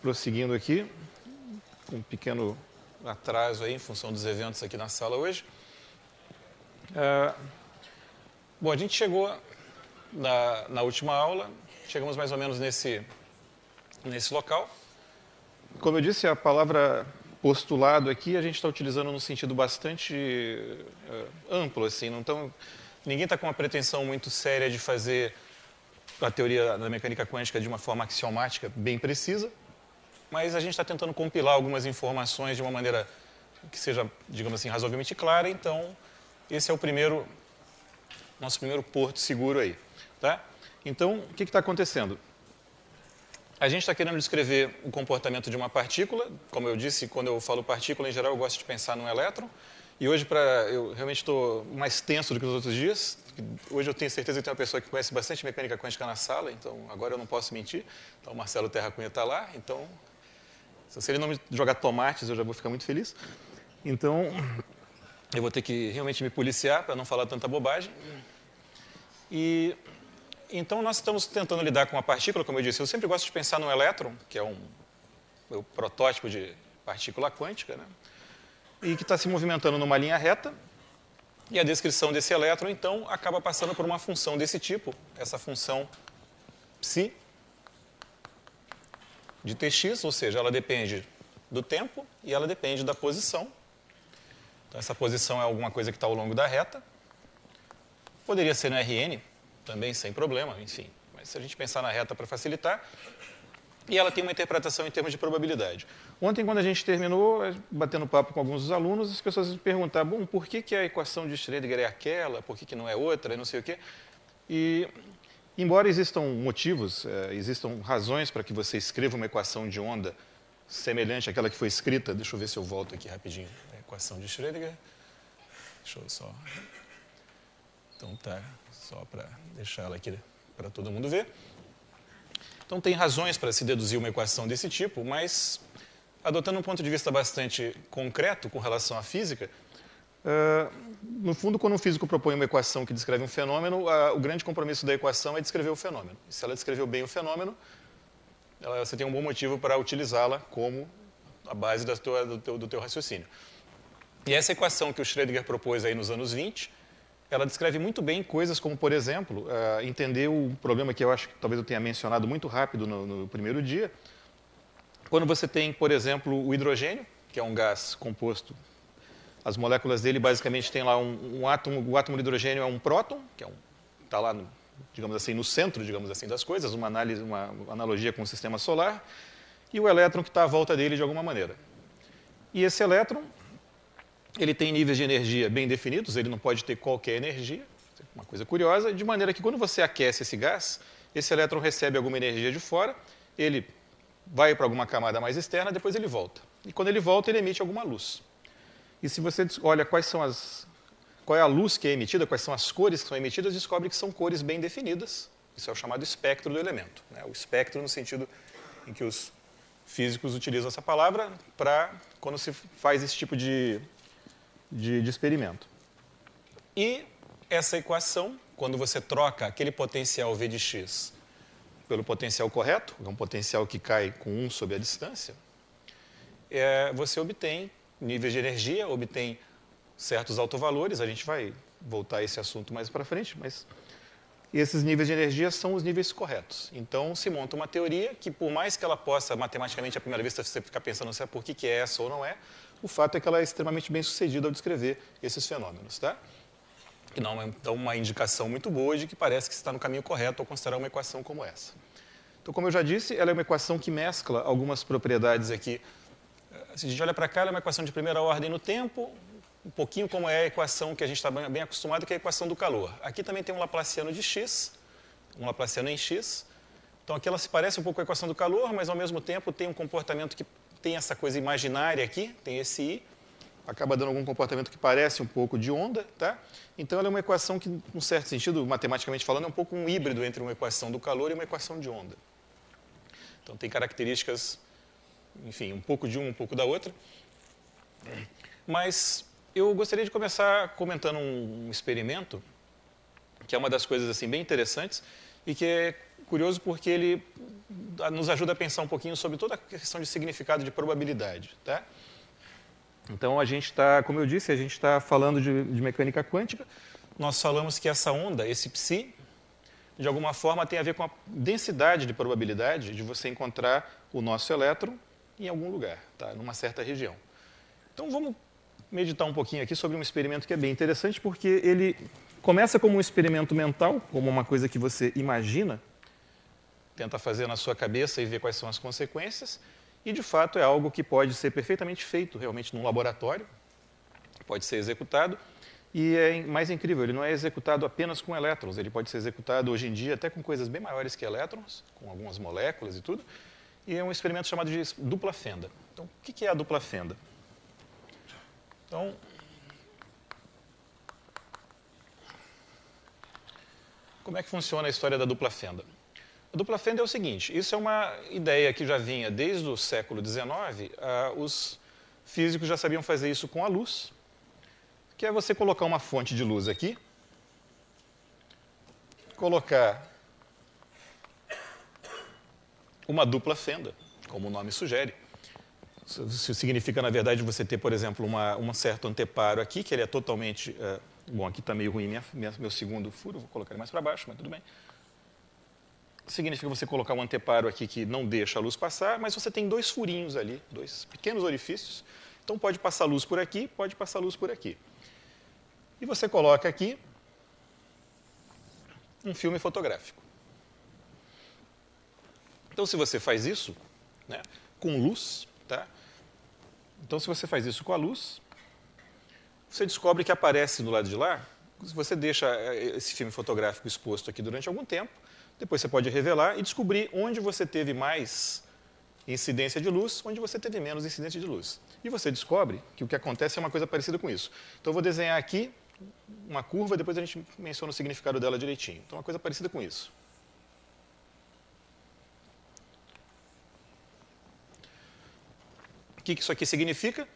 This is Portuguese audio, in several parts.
prosseguindo aqui, com um pequeno atraso aí, em função dos eventos aqui na sala hoje. Bom, a gente chegou na última aula, chegamos mais ou menos nesse local. Como eu disse, a palavra postulado aqui a gente está utilizando num sentido bastante amplo, assim, ninguém está com uma pretensão muito séria de fazer a teoria da mecânica quântica de uma forma axiomática bem precisa, mas a gente está tentando compilar algumas informações de uma maneira que seja, digamos assim, razoavelmente clara. Então, esse é o nosso primeiro porto seguro aí. Tá? Então, o que está acontecendo? A gente está querendo descrever o comportamento de uma partícula. Como eu disse, quando eu falo partícula, em geral, eu gosto de pensar num elétron. E hoje, eu realmente estou mais tenso do que nos outros dias. Hoje eu tenho certeza que tem uma pessoa que conhece bastante mecânica quântica na sala, então agora eu não posso mentir. Então, o Marcelo Terra Cunha está lá. Então, se ele não me jogar tomates, eu já vou ficar muito feliz. Então, eu vou ter que realmente me policiar para não falar tanta bobagem. Então, nós estamos tentando lidar com uma partícula, como eu disse. Eu sempre gosto de pensar no elétron, que é o protótipo de partícula quântica, né? E que está se movimentando numa linha reta. E a descrição desse elétron, então, acaba passando por uma função desse tipo, essa função psi de Tx, ou seja, ela depende do tempo e ela depende da posição. Então, essa posição é alguma coisa que está ao longo da reta. Poderia ser no Rn, também sem problema, enfim. Mas se a gente pensar na reta para facilitar, e ela tem uma interpretação em termos de probabilidade. Ontem, quando a gente terminou, batendo papo com alguns dos alunos, as pessoas me perguntavam, bom, por que a equação de Schrödinger é aquela, por que não é outra, e não sei o quê. E, embora existam motivos, existam razões para que você escreva uma equação de onda semelhante àquela que foi escrita, deixa eu ver se eu volto aqui rapidinho, a equação de Schrödinger. Deixa eu só... Então, tá, só para deixar ela aqui para todo mundo ver. Então, tem razões para se deduzir uma equação desse tipo, mas, adotando um ponto de vista bastante concreto com relação à física, no fundo, quando um físico propõe uma equação que descreve um fenômeno, o grande compromisso da equação é descrever o fenômeno. E se ela descreveu bem o fenômeno, você tem um bom motivo para utilizá-la como a base do teu raciocínio. E essa equação que o Schrödinger propôs aí nos anos 20, ela descreve muito bem coisas como, por exemplo, entender o problema que eu acho que talvez eu tenha mencionado muito rápido no primeiro dia. Quando você tem, por exemplo, o hidrogênio, que é um gás composto, as moléculas dele basicamente tem lá um átomo, o átomo de hidrogênio é um próton, que está lá, digamos assim, no centro, digamos assim, das coisas, uma analogia com o sistema solar, e o elétron que está à volta dele de alguma maneira. E esse elétron, ele tem níveis de energia bem definidos, ele não pode ter qualquer energia, uma coisa curiosa, de maneira que quando você aquece esse gás, esse elétron recebe alguma energia de fora, ele vai para alguma camada mais externa, depois ele volta. E quando ele volta, ele emite alguma luz. E se você olha qual é a luz que é emitida, quais são as cores que são emitidas, descobre que são cores bem definidas. Isso é o chamado espectro do elemento, né? O espectro no sentido em que os físicos utilizam essa palavra para quando se faz esse tipo de experimento. E essa equação, quando você troca aquele potencial V de x pelo potencial correto, que é um potencial que cai com 1 sobre a distância, você obtém níveis de energia, obtém certos altovalores, a gente vai voltar a esse assunto mais para frente, mas esses níveis de energia são os níveis corretos. Então, se monta uma teoria que, por mais que ela possa, matematicamente, à primeira vista, você ficar pensando se é por que é essa ou não é, o fato é que ela é extremamente bem sucedida ao descrever esses fenômenos, tá? Que não dá uma indicação muito boa de que parece que está no caminho correto ao considerar uma equação como essa. Então, como eu já disse, ela é uma equação que mescla algumas propriedades aqui. Se a gente olha para cá, ela é uma equação de primeira ordem no tempo, um pouquinho como é a equação que a gente está bem acostumado, que é a equação do calor. Aqui também tem um Laplaciano de x, um Laplaciano em x. Então, aqui ela se parece um pouco com a equação do calor, mas, ao mesmo tempo, tem um comportamento que tem essa coisa imaginária aqui, tem esse i, acaba dando algum comportamento que parece um pouco de onda, tá? Então, ela é uma equação que, num certo sentido, matematicamente falando, é um pouco um híbrido entre uma equação do calor e uma equação de onda. Então, tem características, enfim, um pouco de uma, um pouco da outra. Mas eu gostaria de começar comentando um experimento, que é uma das coisas assim bem interessantes, e que curioso porque ele nos ajuda a pensar um pouquinho sobre toda a questão de significado de probabilidade. Tá? Então, a gente está, como eu disse, a gente está falando de mecânica quântica. Nós falamos que essa onda, esse psi, de alguma forma tem a ver com a densidade de probabilidade de você encontrar o nosso elétron em algum lugar, tá? Numa certa região. Então, vamos meditar um pouquinho aqui sobre um experimento que é bem interessante, porque ele começa como um experimento mental, como uma coisa que você imagina, tenta fazer na sua cabeça e ver quais são as consequências, e, de fato, é algo que pode ser perfeitamente feito realmente num laboratório, pode ser executado, e é mais incrível, ele não é executado apenas com elétrons, ele pode ser executado hoje em dia até com coisas bem maiores que elétrons, com algumas moléculas e tudo, e é um experimento chamado de dupla fenda. Então, o que é a dupla fenda? Então, como é que funciona a história da dupla fenda? A dupla fenda é o seguinte, isso é uma ideia que já vinha desde o século XIX, os físicos já sabiam fazer isso com a luz, que é você colocar uma fonte de luz aqui, colocar uma dupla fenda, como o nome sugere. Isso significa, na verdade, você ter, por exemplo, um certo anteparo aqui, que ele é totalmente... bom, aqui está meio ruim meu segundo furo, vou colocar ele mais para baixo, mas tudo bem. Significa você colocar um anteparo aqui que não deixa a luz passar, mas você tem dois furinhos ali, dois pequenos orifícios. Então, pode passar luz por aqui, pode passar luz por aqui. E você coloca aqui um filme fotográfico. Então, se você faz isso, né, com luz, tá? Então, se você faz isso com a luz, você descobre que aparece do lado de lá, se você deixa esse filme fotográfico exposto aqui durante algum tempo, depois você pode revelar e descobrir onde você teve mais incidência de luz, onde você teve menos incidência de luz. E você descobre que o que acontece é uma coisa parecida com isso. Então, eu vou desenhar aqui uma curva, depois a gente menciona o significado dela direitinho. Então, uma coisa parecida com isso. O que isso aqui significa?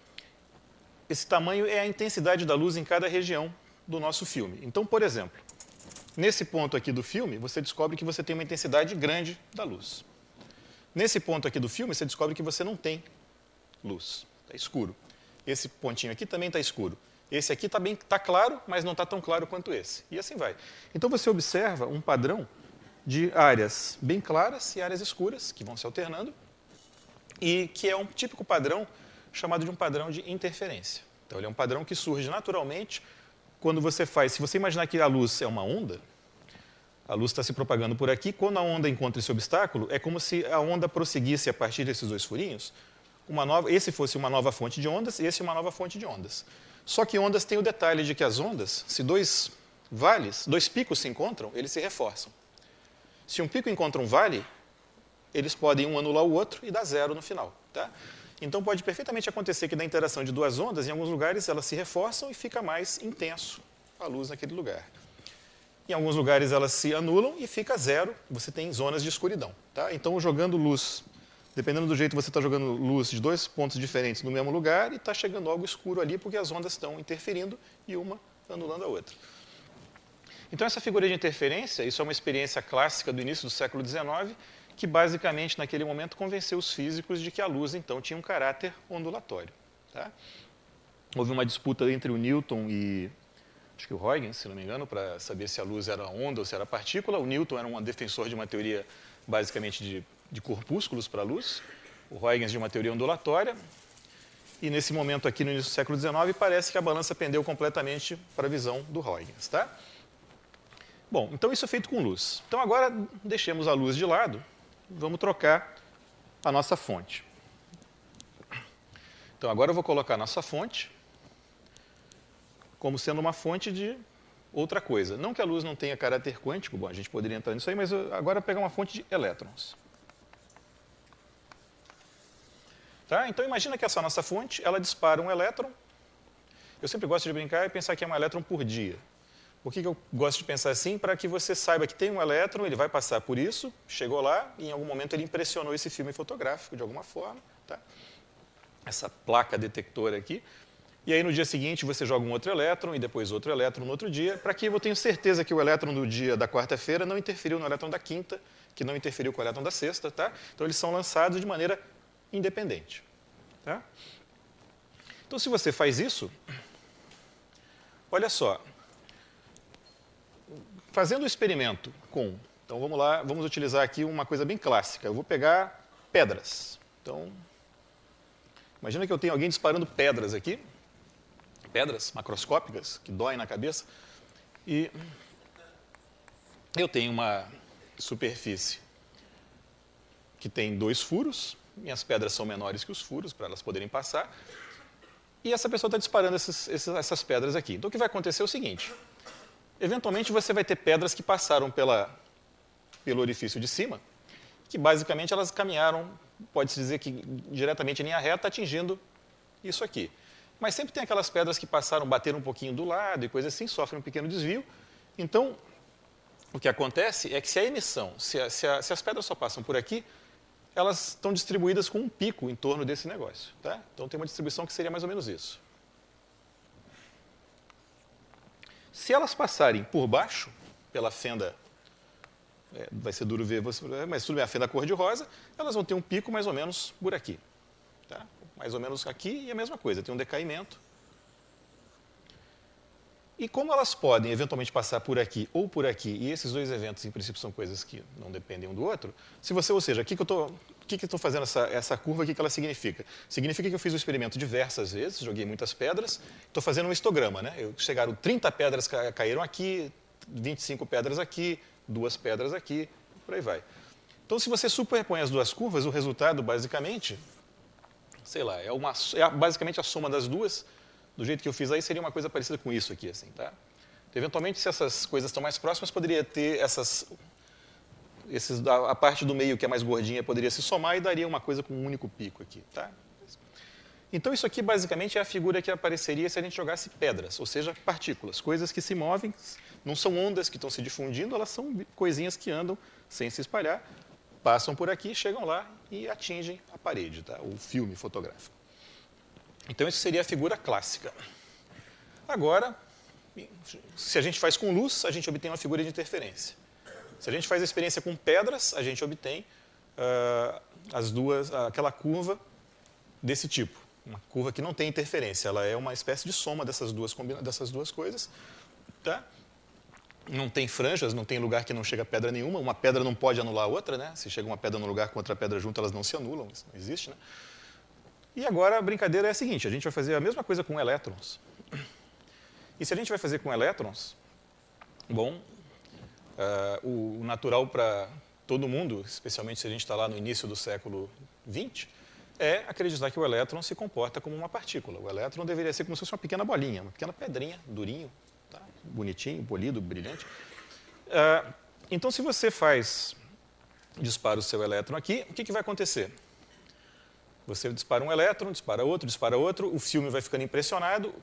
Esse tamanho é a intensidade da luz em cada região do nosso filme. Então, por exemplo, nesse ponto aqui do filme, você descobre que você tem uma intensidade grande da luz. Nesse ponto aqui do filme, você descobre que você não tem luz. Está escuro. Esse pontinho aqui também está escuro. Esse aqui está claro, mas não está tão claro quanto esse. E assim vai. Então, você observa um padrão de áreas bem claras e áreas escuras, que vão se alternando, e que é um típico padrão chamado de um padrão de interferência. Então, ele é um padrão que surge naturalmente quando você faz... Se você imaginar que a luz é uma onda, a luz está se propagando por aqui, quando a onda encontra esse obstáculo, é como se a onda prosseguisse a partir desses dois furinhos, esse fosse uma nova fonte de ondas e esse uma nova fonte de ondas. Só que ondas tem o detalhe de que as ondas, se dois picos se encontram, eles se reforçam. Se um pico encontra um vale, eles podem um anular o outro e dar zero no final. Tá? Então, pode perfeitamente acontecer que na interação de duas ondas, em alguns lugares elas se reforçam e fica mais intenso a luz naquele lugar. Em alguns lugares elas se anulam e fica zero, você tem zonas de escuridão. Tá? Então, jogando luz, dependendo do jeito que você está jogando luz de dois pontos diferentes no mesmo lugar, e está chegando algo escuro ali porque as ondas estão interferindo e uma anulando a outra. Então, essa figura de interferência, isso é uma experiência clássica do início do século XIX, que basicamente, naquele momento, convenceu os físicos de que a luz, então, tinha um caráter ondulatório. Tá? Houve uma disputa entre o Newton e, acho que o Huygens, se não me engano, para saber se a luz era onda ou se era partícula. O Newton era um defensor de uma teoria, basicamente, de corpúsculos para a luz. O Huygens de uma teoria ondulatória. E, nesse momento aqui, no início do século XIX, parece que a balança pendeu completamente para a visão do Huygens. Tá? Bom, então isso é feito com luz. Então, agora, deixemos a luz de lado. Vamos trocar a nossa fonte. Então, agora eu vou colocar a nossa fonte como sendo uma fonte de outra coisa. Não que a luz não tenha caráter quântico, bom, a gente poderia entrar nisso aí, mas agora eu vou pegar uma fonte de elétrons. Tá? Então, imagina que essa nossa fonte, ela dispara um elétron. Eu sempre gosto de brincar e pensar que é um elétron por dia. Por que eu gosto de pensar assim? Para que você saiba que tem um elétron, ele vai passar por isso, chegou lá, e em algum momento ele impressionou esse filme fotográfico de alguma forma. Tá? Essa placa detectora aqui. E aí no dia seguinte você joga um outro elétron e depois outro elétron no outro dia, para que eu tenha certeza que o elétron do dia da quarta-feira não interferiu no elétron da quinta, que não interferiu com o elétron da sexta, tá? Então eles são lançados de maneira independente, tá? Então se você faz isso, olha só, fazendo o experimento com, então vamos lá, vamos utilizar aqui uma coisa bem clássica. Eu vou pegar pedras. Então, imagina que eu tenho alguém disparando pedras aqui, pedras macroscópicas que doem na cabeça, e eu tenho uma superfície que tem 2 furos, minhas pedras são menores que os furos para elas poderem passar, e essa pessoa está disparando essas pedras aqui. Então o que vai acontecer é o seguinte, eventualmente você vai ter pedras que passaram pelo orifício de cima, que basicamente elas caminharam, pode-se dizer que diretamente em linha reta, atingindo isso aqui. Mas sempre tem aquelas pedras que passaram, bateram um pouquinho do lado e coisa assim, sofrem um pequeno desvio. Então, o que acontece é que se a emissão, se as pedras só passam por aqui, elas estão distribuídas com um pico em torno desse negócio, tá? Então tem uma distribuição que seria mais ou menos isso. Se elas passarem por baixo, pela fenda, vai ser duro ver, mas tudo bem, a fenda cor-de-rosa, elas vão ter um pico mais ou menos por aqui. Tá? Mais ou menos aqui e a mesma coisa, tem um decaimento. E como elas podem eventualmente passar por aqui ou por aqui, e esses dois eventos, em princípio, são coisas que não dependem um do outro, ou seja, o que eu estou fazendo essa curva, o que ela significa? Significa que eu fiz o experimento diversas vezes, joguei muitas pedras, estou fazendo um histograma, né? Chegaram 30 pedras caíram aqui, 25 pedras aqui, 2 pedras aqui, por aí vai. Então, se você superpõe as duas curvas, o resultado, basicamente, sei lá, é basicamente a soma das duas. Do jeito que eu fiz aí, seria uma coisa parecida com isso aqui, assim, tá? Então, eventualmente, se essas coisas estão mais próximas, poderia ter a parte do meio que é mais gordinha poderia se somar e daria uma coisa com um único pico aqui, tá? Então, isso aqui, basicamente, é a figura que apareceria se a gente jogasse pedras, ou seja, partículas, coisas que se movem, não são ondas que estão se difundindo, elas são coisinhas que andam sem se espalhar, passam por aqui, chegam lá e atingem a parede, tá? O filme fotográfico. Então, isso seria a figura clássica. Agora, se a gente faz com luz, a gente obtém uma figura de interferência. Se a gente faz a experiência com pedras, a gente obtém aquela curva desse tipo. Uma curva que não tem interferência, ela é uma espécie de soma dessas duas coisas. Tá? Não tem franjas, não tem lugar que não chega pedra nenhuma. Uma pedra não pode anular a outra, né? Se chega uma pedra no lugar com outra pedra junto, elas não se anulam, isso não existe, né? E agora a brincadeira é a seguinte, a gente vai fazer a mesma coisa com elétrons. E se a gente vai fazer com elétrons, bom, o natural para todo mundo, especialmente se a gente está lá no início do século XX, é acreditar que o elétron se comporta como uma partícula. O elétron deveria ser como se fosse uma pequena bolinha, uma pequena pedrinha, durinho, tá? Bonitinho, polido, brilhante. Então, se você dispara o seu elétron aqui, o que vai acontecer? Você dispara um elétron, dispara outro, o filme vai ficando impressionado.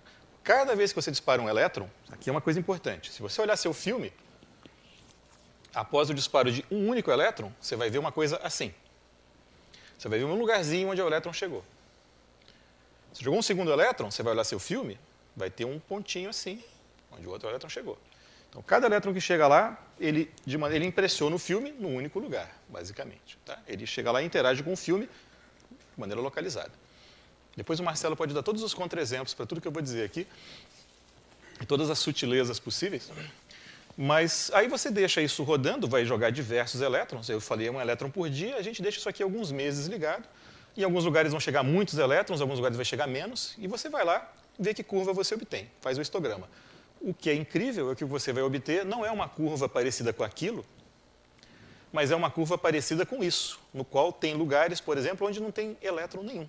Cada vez que você dispara um elétron, aqui é uma coisa importante, se você olhar seu filme, após o disparo de um único elétron, você vai ver uma coisa assim. Você vai ver um lugarzinho onde o elétron chegou. Você jogou um segundo elétron, você vai olhar seu filme, vai ter um pontinho assim, onde o outro elétron chegou. Então, cada elétron que chega lá, ele impressiona o filme num único lugar, basicamente. Tá? Ele chega lá e interage com o filme de maneira localizada. Depois o Marcelo pode dar todos os contra-exemplos para tudo que eu vou dizer aqui, e todas as sutilezas possíveis. Mas aí você deixa isso rodando, vai jogar diversos elétrons, eu falei um elétron por dia, a gente deixa isso aqui alguns meses ligado, em alguns lugares vão chegar muitos elétrons, em alguns lugares vai chegar menos, e você vai lá ver que curva você obtém, faz o histograma. O que é incrível é que você vai obter não é uma curva parecida com aquilo, mas é uma curva parecida com isso, no qual tem lugares, por exemplo, onde não tem elétron nenhum.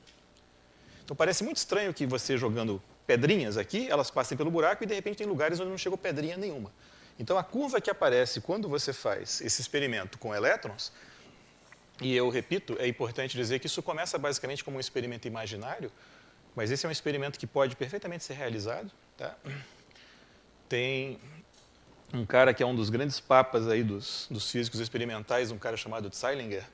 Então parece muito estranho que você jogando pedrinhas aqui, elas passem pelo buraco e de repente tem lugares onde não chegou pedrinha nenhuma. Então a curva que aparece quando você faz esse experimento com elétrons, e eu repito, é importante dizer que isso começa basicamente como um experimento imaginário, mas esse é um experimento que pode perfeitamente ser realizado. Tá? Tem um cara que é um dos grandes papas aí dos físicos experimentais, um cara chamado Zeilinger,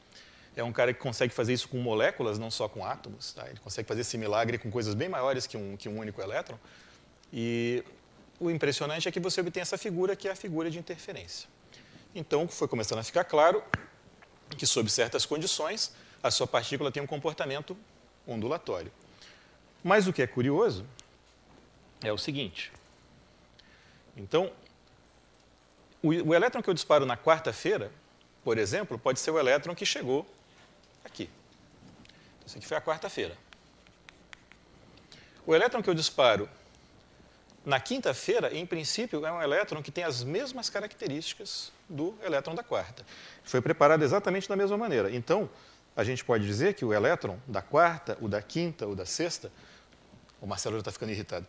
é um cara que consegue fazer isso com moléculas, não só com átomos. Tá? Ele consegue fazer esse milagre com coisas bem maiores que um único elétron. E o impressionante é que você obtém essa figura, que é a figura de interferência. Então, foi começando a ficar claro que, sob certas condições, a sua partícula tem um comportamento ondulatório. Mas o que é curioso é o seguinte. Então, o elétron que eu disparo na quarta-feira, por exemplo, pode ser o elétron que chegou aqui. Isso aqui foi a quarta-feira. O elétron que eu disparo na quinta-feira, em princípio, é um elétron que tem as mesmas características do elétron da quarta. Foi preparado exatamente da mesma maneira. Então, a gente pode dizer que o elétron da quarta, o da quinta, o da sexta... O Marcelo já está ficando irritado.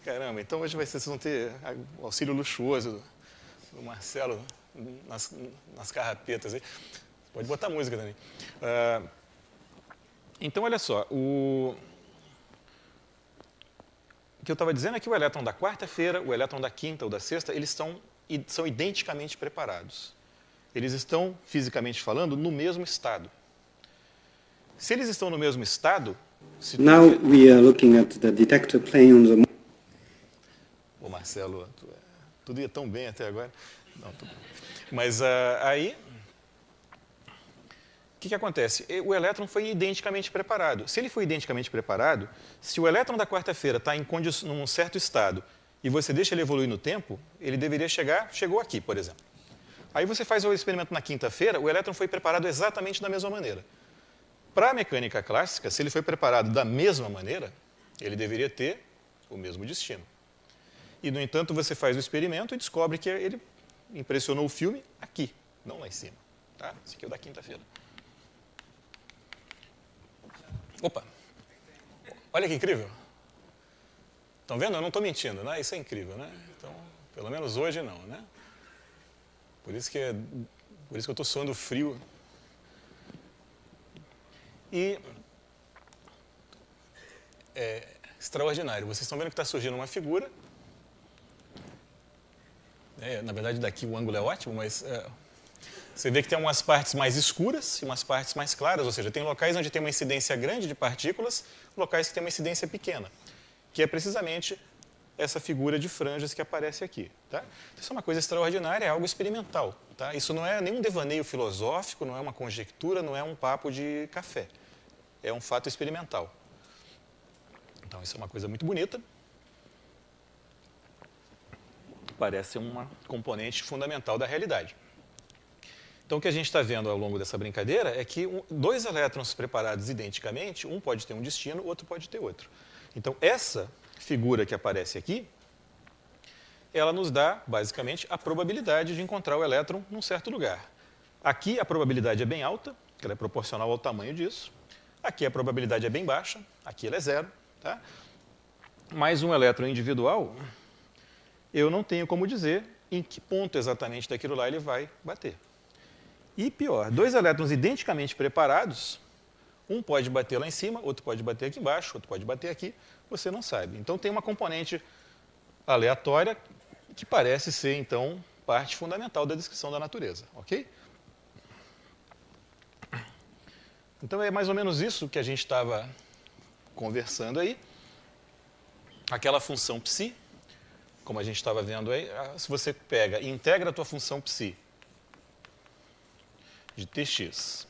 Caramba, então hoje vocês vão ter o auxílio luxuoso do Marcelo nas carrapetas. Aí. Pode botar música também. Então, olha só. O que eu estava dizendo é que o elétron da quarta-feira, o elétron da quinta ou da sexta, eles são identicamente preparados. Eles estão, fisicamente falando, no mesmo estado. Se eles estão no mesmo estado... Now we are looking at the detector plane on the... Ô Marcelo, tudo ia tão bem até agora. Não, tudo... Mas aí, o que acontece? O elétron foi identicamente preparado. Se ele foi identicamente preparado, se o elétron da quarta-feira está num certo estado e você deixa ele evoluir no tempo, ele deveria chegou aqui, por exemplo. Aí você faz o experimento na quinta-feira, o elétron foi preparado exatamente da mesma maneira. Para a mecânica clássica, se ele foi preparado da mesma maneira, ele deveria ter o mesmo destino. E, no entanto, você faz o experimento e descobre que ele impressionou o filme aqui, não lá em cima. Tá? Esse aqui é o da quinta-feira. Opa! Olha que incrível! Estão vendo? Eu não estou mentindo, né? Isso é incrível, né? Então, pelo menos hoje não, né? Por isso que eu estou suando frio. E é extraordinário. Vocês estão vendo que está surgindo uma figura. Na verdade, daqui o ângulo é ótimo, mas você vê que tem umas partes mais escuras e umas partes mais claras. Ou seja, tem locais onde tem uma incidência grande de partículas, locais que tem uma incidência pequena, que é precisamente essa figura de franjas que aparece aqui. Tá? Isso é uma coisa extraordinária, é algo experimental. Tá? Isso não é nenhum devaneio filosófico, não é uma conjectura, não é um papo de café. É um fato experimental. Então, isso é uma coisa muito bonita. Parece ser uma componente fundamental da realidade. Então, o que a gente está vendo ao longo dessa brincadeira é que dois elétrons preparados identicamente, um pode ter um destino, o outro pode ter outro. Então, essa figura que aparece aqui, ela nos dá, basicamente, a probabilidade de encontrar o elétron num certo lugar. Aqui, a probabilidade é bem alta, que ela é proporcional ao tamanho disso. Aqui, a probabilidade é bem baixa, aqui ela é zero. Tá? Mas um elétron individual, eu não tenho como dizer em que ponto exatamente daquilo lá ele vai bater. E pior, dois elétrons identicamente preparados, um pode bater lá em cima, outro pode bater aqui embaixo, outro pode bater aqui, você não sabe. Então, tem uma componente aleatória que parece ser, então, parte fundamental da descrição da natureza. Ok? Então, é mais ou menos isso que a gente estava conversando aí. Aquela função psi, como a gente estava vendo aí, se você pega e integra a tua função psi de tx,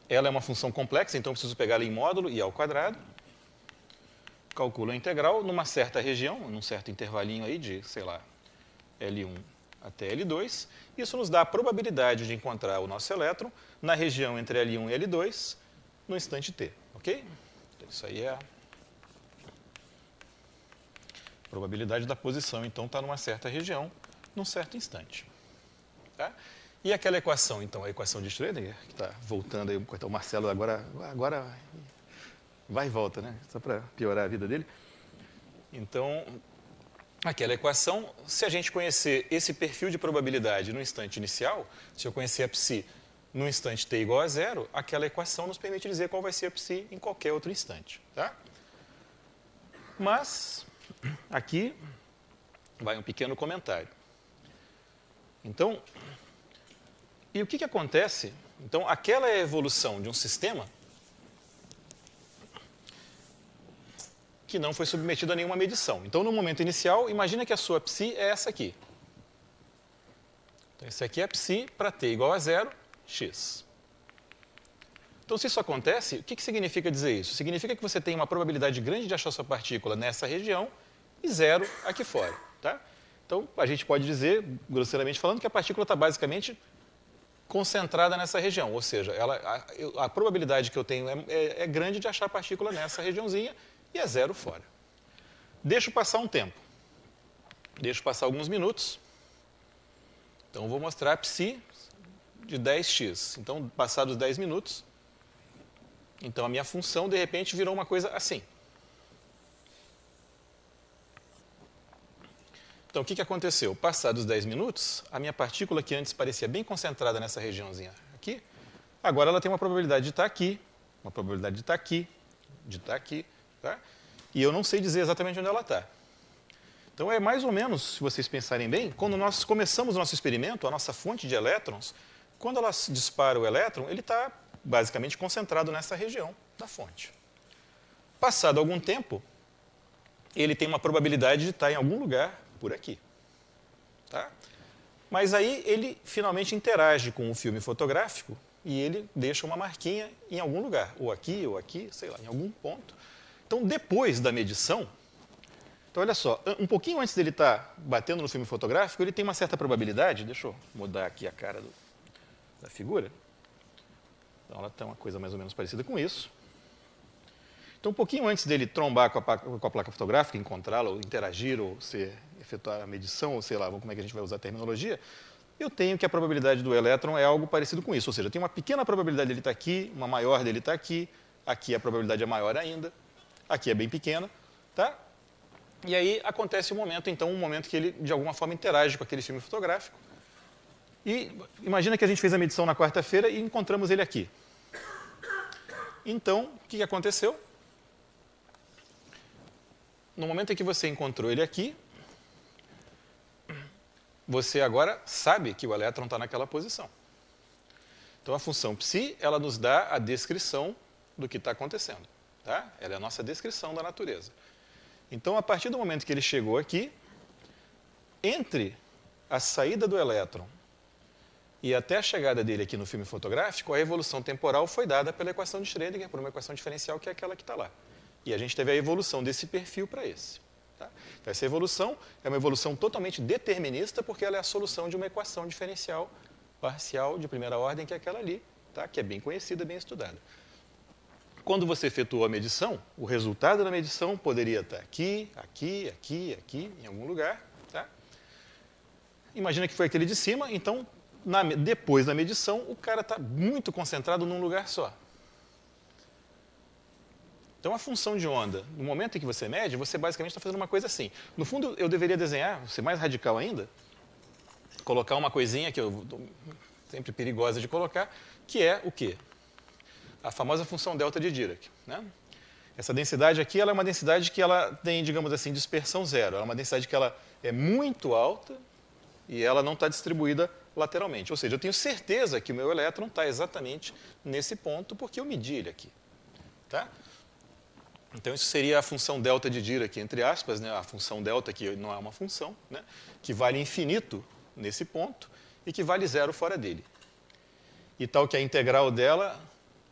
ela é uma função complexa, então eu preciso pegar ela em módulo e ao quadrado. Calculo a integral numa certa região, num certo intervalinho aí de, sei lá, L1 até L2. Isso nos dá a probabilidade de encontrar o nosso elétron na região entre L1 e L2 no instante t. Ok? Então, isso aí é a probabilidade da posição, então, está numa certa região, num certo instante. Tá? E aquela equação, então, a equação de Schrödinger, que está voltando aí, o Marcelo agora vai e volta, né? Só para piorar a vida dele. Então, aquela equação, se a gente conhecer esse perfil de probabilidade no instante inicial, se eu conhecer a psi no instante t igual a zero, aquela equação nos permite dizer qual vai ser a psi em qualquer outro instante. Tá? Mas, aqui vai um pequeno comentário. Então, e o que acontece? Então, aquela é a evolução de um sistema que não foi submetido a nenhuma medição. Então, no momento inicial, imagina que a sua psi é essa aqui. Então, esse aqui é a psi para t igual a 0, x. Então, se isso acontece, o que significa dizer isso? Significa que você tem uma probabilidade grande de achar sua partícula nessa região e 0 aqui fora. Tá? Então, a gente pode dizer, grosseiramente falando, que a partícula está basicamente concentrada nessa região. Ou seja, a probabilidade que eu tenho é grande de achar a partícula nessa regiãozinha e é 0 fora. Deixo passar um tempo. Deixo passar alguns minutos. Então, vou mostrar a psi de 10x. Então, passados 10 minutos, então a minha função, de repente, virou uma coisa assim. Então, o que aconteceu? Passados 10 minutos, a minha partícula, que antes parecia bem concentrada nessa regiãozinha aqui, agora ela tem uma probabilidade de estar aqui, uma probabilidade de estar aqui, de estar aqui, tá? E eu não sei dizer exatamente onde ela está. Então, é mais ou menos, se vocês pensarem bem, quando nós começamos o nosso experimento, a nossa fonte de elétrons, quando ela dispara o elétron, ele está basicamente concentrado nessa região da fonte. Passado algum tempo, ele tem uma probabilidade de estar em algum lugar por aqui. Tá? Mas aí ele finalmente interage com o filme fotográfico e ele deixa uma marquinha em algum lugar, ou aqui, sei lá, em algum ponto. Então, depois da medição, então olha só, um pouquinho antes dele estar batendo no filme fotográfico, ele tem uma certa probabilidade, deixa eu mudar aqui a cara da figura. Então, ela tem uma coisa mais ou menos parecida com isso. Então, um pouquinho antes dele trombar com a placa fotográfica, encontrá-la, ou interagir, ou efetuar a medição, ou sei lá, como é que a gente vai usar a terminologia, eu tenho que a probabilidade do elétron é algo parecido com isso. Ou seja, eu tenho uma pequena probabilidade dele estar aqui, uma maior dele estar aqui a probabilidade é maior ainda, aqui é bem pequena, tá? E aí acontece um momento que ele, de alguma forma, interage com aquele filme fotográfico. E imagina que a gente fez a medição na quarta-feira e encontramos ele aqui. Então, o que aconteceu? No momento em que você encontrou ele aqui, você agora sabe que o elétron está naquela posição. Então, a função psi, ela nos dá a descrição do que está acontecendo. Tá? Ela é a nossa descrição da natureza. Então, a partir do momento que ele chegou aqui, entre a saída do elétron e até a chegada dele aqui no filme fotográfico, a evolução temporal foi dada pela equação de Schrödinger, por uma equação diferencial que é aquela que está lá. E a gente teve a evolução desse perfil para esse. Tá? Então, essa evolução é uma evolução totalmente determinista, porque ela é a solução de uma equação diferencial parcial de primeira ordem, que é aquela ali, tá? Que é bem conhecida, bem estudada. Quando você efetuou a medição, o resultado da medição poderia estar aqui, em algum lugar. Tá? Imagina que foi aquele de cima, então, depois da medição, o cara está muito concentrado num lugar só. Então, a função de onda, no momento em que você mede, você basicamente está fazendo uma coisa assim. No fundo, eu deveria desenhar, ser mais radical ainda, colocar uma coisinha que eu sempre perigosa de colocar, que é o quê? A famosa função delta de Dirac. Né? Essa densidade aqui ela é uma densidade que ela tem, digamos assim, dispersão zero. Ela é uma densidade que ela é muito alta e ela não está distribuída lateralmente. Ou seja, eu tenho certeza que o meu elétron está exatamente nesse ponto porque eu medi ele aqui. Tá? Então, isso seria a função delta de Dirac, entre aspas, né? A função delta, que não é uma função, né? Que vale infinito nesse ponto e que vale zero fora dele. E tal que a integral dela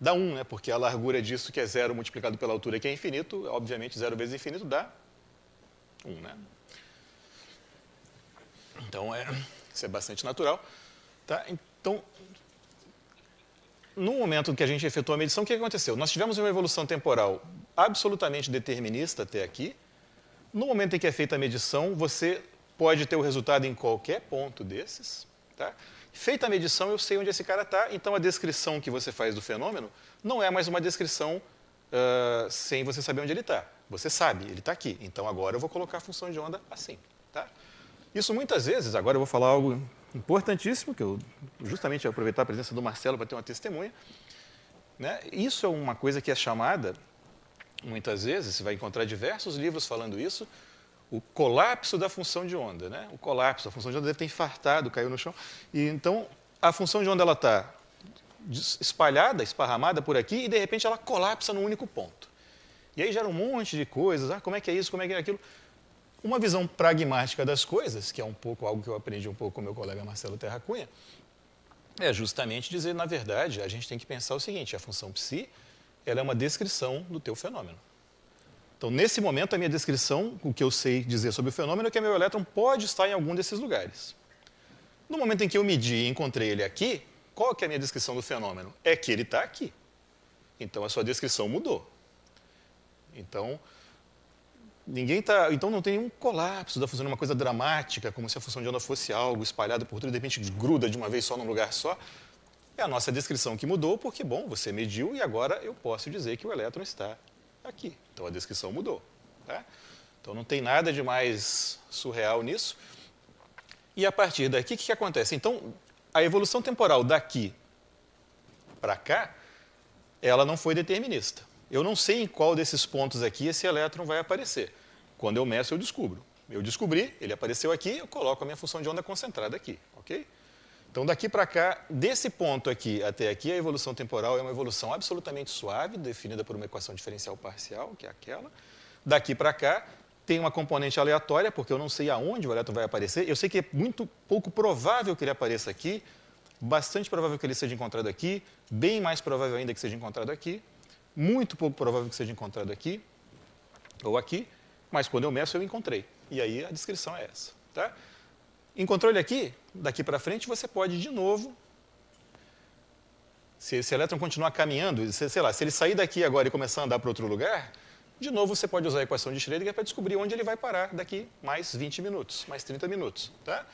dá 1, né? Porque a largura disso, que é 0 multiplicado pela altura, que é infinito, obviamente 0 vezes infinito dá 1. Né? Então, isso é bastante natural. Tá? Então, no momento que a gente efetuou a medição, o que aconteceu? Nós tivemos uma evolução temporal absolutamente determinista até aqui. No momento em que é feita a medição, você pode ter o resultado em qualquer ponto desses. Tá? Feita a medição, eu sei onde esse cara está, então a descrição que você faz do fenômeno não é mais uma descrição sem você saber onde ele está. Você sabe, ele está aqui. Então agora eu vou colocar a função de onda assim. Tá? Isso muitas vezes, agora eu vou falar algo importantíssimo, que eu justamente vou aproveitar a presença do Marcelo para ter uma testemunha. Né? Isso é uma coisa que é chamada, muitas vezes, você vai encontrar diversos livros falando isso, o colapso da função de onda. Né? O colapso, a função de onda deve ter infartado, caiu no chão. E, então, a função de onda está espalhada, esparramada por aqui, e, de repente, ela colapsa num único ponto. E aí gera um monte de coisas. Como é que é isso, como é que é aquilo? Uma visão pragmática das coisas, que é um pouco algo que eu aprendi um pouco com o meu colega Marcelo Terra Cunha, é justamente dizer, na verdade, a gente tem que pensar o seguinte, a função psi, ela é uma descrição do teu fenômeno. Então, nesse momento, a minha descrição, o que eu sei dizer sobre o fenômeno é que meu elétron pode estar em algum desses lugares. No momento em que eu medi e encontrei ele aqui, qual que é a minha descrição do fenômeno? É que ele está aqui. Então, a sua descrição mudou. Então, então não tem nenhum colapso da função, uma coisa dramática, como se a função de onda fosse algo espalhado por tudo e de repente gruda de uma vez só num lugar só. É a nossa descrição que mudou porque, bom, você mediu e agora eu posso dizer que o elétron está aqui. Então a descrição mudou. Tá? Então não tem nada de mais surreal nisso. E a partir daqui, o que acontece? Então, a evolução temporal daqui para cá, ela não foi determinista. Eu não sei em qual desses pontos aqui esse elétron vai aparecer. Quando eu meço, eu descubro. Eu descobri, ele apareceu aqui, eu coloco a minha função de onda concentrada aqui. Ok? Então, daqui para cá, desse ponto aqui até aqui, a evolução temporal é uma evolução absolutamente suave, definida por uma equação diferencial parcial, que é aquela. Daqui para cá, tem uma componente aleatória, porque eu não sei aonde o elétron vai aparecer. Eu sei que é muito pouco provável que ele apareça aqui, bastante provável que ele seja encontrado aqui, bem mais provável ainda que seja encontrado aqui, muito pouco provável que seja encontrado aqui ou aqui, mas quando eu meço, eu encontrei. E aí a descrição é essa. Tá? Encontrou ele aqui, daqui para frente você pode de novo, se esse elétron continuar caminhando, sei lá, se ele sair daqui agora e começar a andar para outro lugar, de novo você pode usar a equação de Schrödinger para descobrir onde ele vai parar daqui mais 20 minutos, mais 30 minutos. Tá?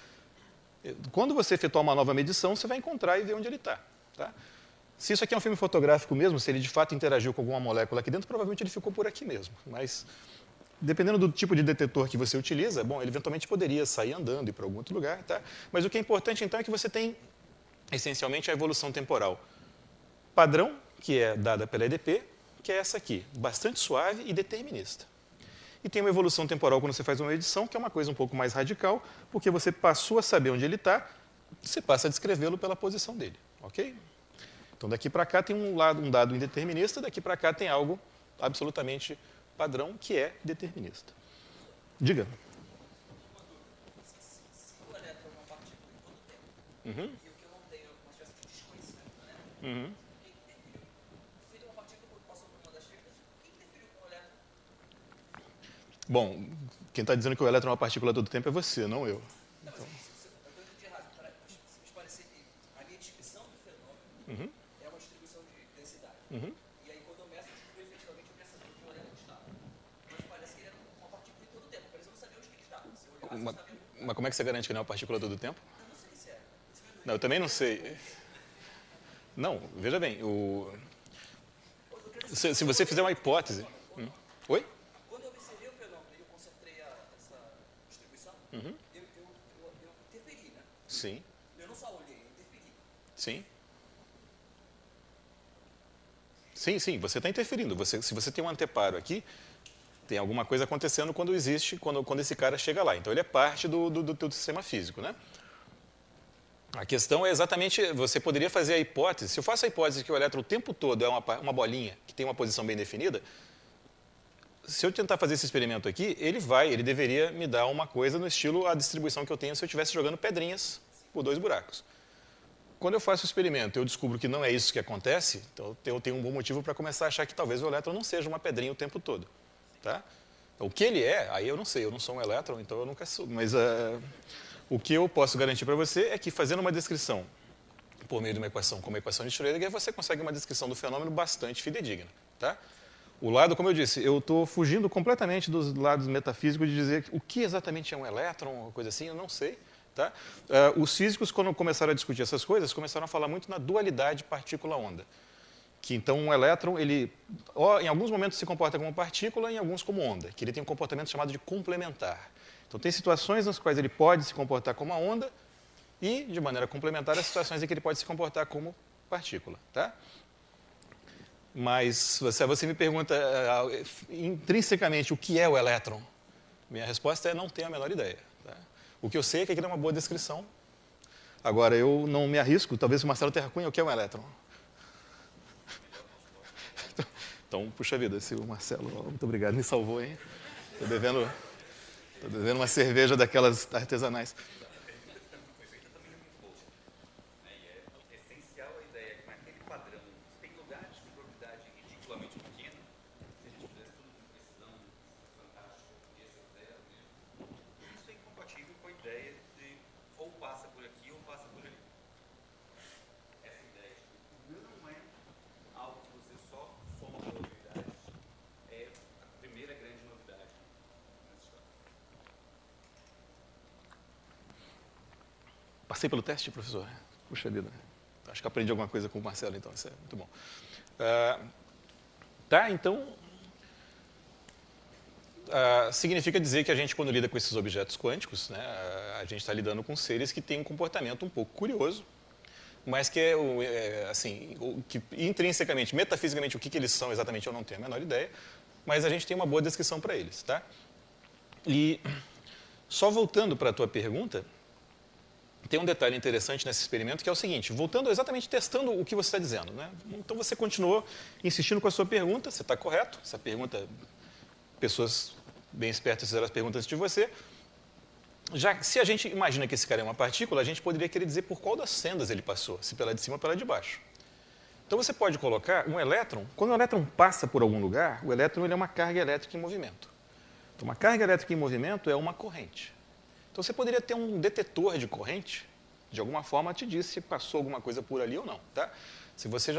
Quando você efetuar uma nova medição, você vai encontrar e ver onde ele está. Tá? Se isso aqui é um filme fotográfico mesmo, se ele de fato interagiu com alguma molécula aqui dentro, provavelmente ele ficou por aqui mesmo. Mas, dependendo do tipo de detetor que você utiliza, bom, ele eventualmente poderia sair andando e ir para algum outro lugar. Tá? Mas o que é importante, então, é que você tem, essencialmente, a evolução temporal padrão, que é dada pela EDP, que é essa aqui, bastante suave e determinista. E tem uma evolução temporal quando você faz uma medição, que é uma coisa um pouco mais radical, porque você passou a saber onde ele está, você passa a descrevê-lo pela posição dele. Ok? Então, daqui para cá tem um dado indeterminista, daqui para cá tem algo absolutamente padrão, que é determinista. Diga. Se o elétron é uma partícula em todo o tempo, e o que eu não tenho é uma espécie de desconhecimento do elétron, quem interferiu? Se ele é uma partícula que passou por uma das fibras, quem interferiu com o elétron? Bom, quem está dizendo que o elétron é uma partícula todo o tempo é você, não eu. Não, mas eu entendi errado. Me parece que a minha descrição do fenômeno é uma distribuição de densidade. E aí, quando eu meço, eu descubro efetivamente onde o elétron está. Mas parece que ele era uma partícula em todo o tempo. Parece que eu não sabia onde ele estava. Se eu olhasse, eu sabia. Mas como é que você garante que não é uma partícula todo o tempo? Eu não sei se é. Não, eu também não sei. Não, veja bem, se você fizer uma hipótese... Oi? Quando eu observei o fenômeno e eu concentrei essa distribuição, eu interferi, né? Sim, Eu não só olhei, eu interferi. sim. Sim, você está interferindo. Se você tem um anteparo aqui, tem alguma coisa acontecendo quando esse cara chega lá. Então, ele é parte do teu sistema físico, né? A questão é exatamente, você poderia fazer a hipótese, se eu faço a hipótese que o elétron o tempo todo é uma bolinha que tem uma posição bem definida, se eu tentar fazer esse experimento aqui, ele deveria me dar uma coisa no estilo a distribuição que eu tenho se eu estivesse jogando pedrinhas por 2 buracos. Quando eu faço o experimento e eu descubro que não é isso que acontece, então eu tenho um bom motivo para começar a achar que talvez o elétron não seja uma pedrinha o tempo todo. Tá? O que ele é, aí eu não sei, eu não sou um elétron, então eu nunca sou. Mas o que eu posso garantir para você é que fazendo uma descrição por meio de uma equação como a equação de Schrödinger, você consegue uma descrição do fenômeno bastante fidedigna. Tá? O lado, como eu disse, eu estou fugindo completamente dos lados metafísicos de dizer o que exatamente é um elétron, uma coisa assim, eu não sei. Tá? Os físicos, quando começaram a discutir essas coisas, começaram a falar muito na dualidade partícula-onda. Que então um elétron, ele em alguns momentos se comporta como partícula, em alguns como onda, que ele tem um comportamento chamado de complementar. Então tem situações nas quais ele pode se comportar como uma onda e, de maneira complementar, as situações em que ele pode se comportar como partícula. Tá? Mas você me pergunta intrinsecamente o que é o elétron. Minha resposta é não tenho a menor ideia. Tá? O que eu sei é que aquilo é uma boa descrição. Agora, eu não me arrisco, talvez o Marcelo Terra Cunha, o que é um elétron? Então, puxa vida, se o Marcelo, muito obrigado, me salvou, hein? Estou devendo uma cerveja daquelas artesanais. Passei pelo teste, professor? Puxa vida. Acho que aprendi alguma coisa com o Marcelo, então. Isso é muito bom. Tá, então... significa dizer que a gente, quando lida com esses objetos quânticos, né, a gente está lidando com seres que têm um comportamento um pouco curioso, mas que que intrinsecamente, metafisicamente, o que eles são exatamente eu não tenho a menor ideia, mas a gente tem uma boa descrição para eles. Tá? E, só voltando para a tua pergunta, tem um detalhe interessante nesse experimento, que é o seguinte, voltando exatamente testando o que você está dizendo. Né? Então, você continuou insistindo com a sua pergunta, você está correto, essa pergunta, pessoas bem espertas fizeram as perguntas de você. Já, se a gente imagina que esse cara é uma partícula, a gente poderia querer dizer por qual das sendas ele passou, se pela de cima ou pela de baixo. Então, você pode colocar um elétron, quando o elétron passa por algum lugar, o elétron ele é uma carga elétrica em movimento. Então, uma carga elétrica em movimento é uma corrente. Então, você poderia ter um detetor de corrente, de alguma forma te diz se passou alguma coisa por ali ou não. Tá? Se você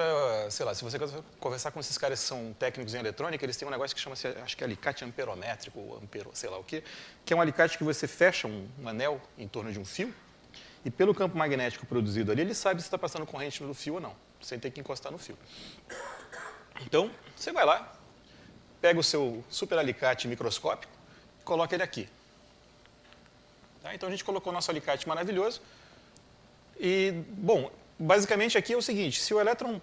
se você conversar com esses caras que são técnicos em eletrônica, eles têm um negócio que chama-se, acho que é alicate amperométrico, ou ampero, sei lá o quê, que é um alicate que você fecha um anel em torno de um fio, e pelo campo magnético produzido ali, ele sabe se está passando corrente no fio ou não, sem ter que encostar no fio. Então, você vai lá, pega o seu super alicate microscópico, coloca ele aqui. Tá? Então, a gente colocou o nosso alicate maravilhoso. E, bom, basicamente aqui é o seguinte, se o elétron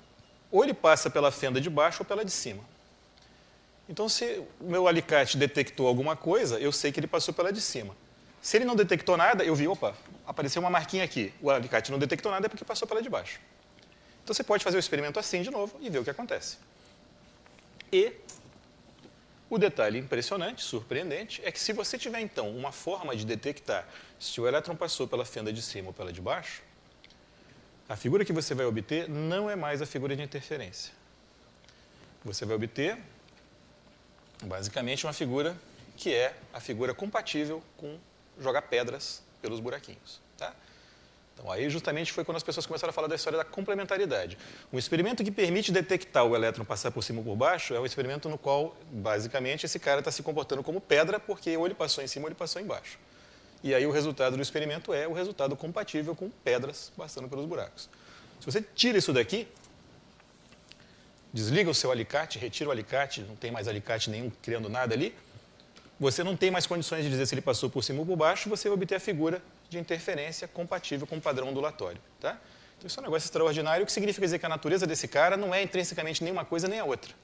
ou ele passa pela fenda de baixo ou pela de cima. Então, se o meu alicate detectou alguma coisa, eu sei que ele passou pela de cima. Se ele não detectou nada, eu vi, opa, apareceu uma marquinha aqui. O alicate não detectou nada é porque passou pela de baixo. Então, você pode fazer o experimento assim de novo e ver o que acontece. E o detalhe impressionante, surpreendente, é que se você tiver, então, uma forma de detectar se o elétron passou pela fenda de cima ou pela de baixo, a figura que você vai obter não é mais a figura de interferência. Você vai obter, basicamente, uma figura que é a figura compatível com jogar pedras pelos buraquinhos. Tá? Então, aí justamente foi quando as pessoas começaram a falar da história da complementaridade. Um experimento que permite detectar o elétron passar por cima ou por baixo é um experimento no qual, basicamente, esse cara está se comportando como pedra porque ou ele passou em cima ou ele passou embaixo. E aí o resultado do experimento é o resultado compatível com pedras passando pelos buracos. Se você tira isso daqui, desliga o seu alicate, retira o alicate, não tem mais alicate nenhum criando nada ali, você não tem mais condições de dizer se ele passou por cima ou por baixo, você vai obter a figura de interferência compatível com o padrão ondulatório. Tá? Então, isso é um negócio extraordinário, o que significa dizer que a natureza desse cara não é intrinsecamente nem uma coisa nem a outra.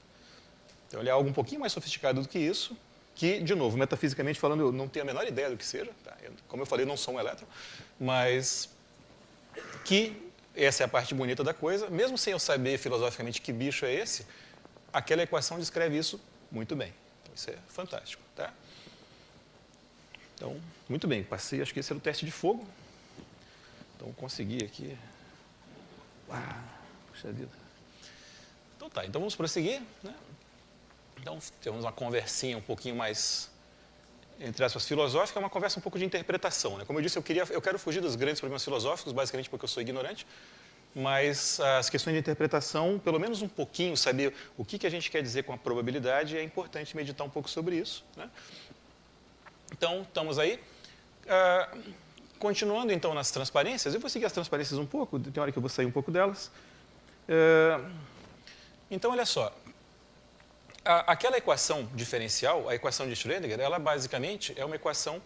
Então, ele é algo um pouquinho mais sofisticado do que isso, que, de novo, metafisicamente falando, eu não tenho a menor ideia do que seja. Tá? Como eu falei, não sou um elétron, mas que essa é a parte bonita da coisa. Mesmo sem eu saber filosoficamente que bicho é esse, aquela equação descreve isso muito bem. Então, isso é fantástico. Tá? Então, muito bem, passei, acho que esse era o teste de fogo. Então, consegui aqui. Puxa vida. Então tá, então vamos prosseguir. Né? Então, temos uma conversinha um pouquinho mais, entre aspas, filosófica, uma conversa um pouco de interpretação. Né? Como eu disse, eu quero fugir dos grandes problemas filosóficos, basicamente porque eu sou ignorante, mas as questões de interpretação, pelo menos um pouquinho, saber o que a gente quer dizer com a probabilidade, é importante meditar um pouco sobre isso. Né? Então, estamos aí. Continuando, então, nas transparências, eu vou seguir as transparências um pouco, tem hora que eu vou sair um pouco delas. Então, olha só. Aquela equação diferencial, a equação de Schrödinger, ela basicamente é uma equação,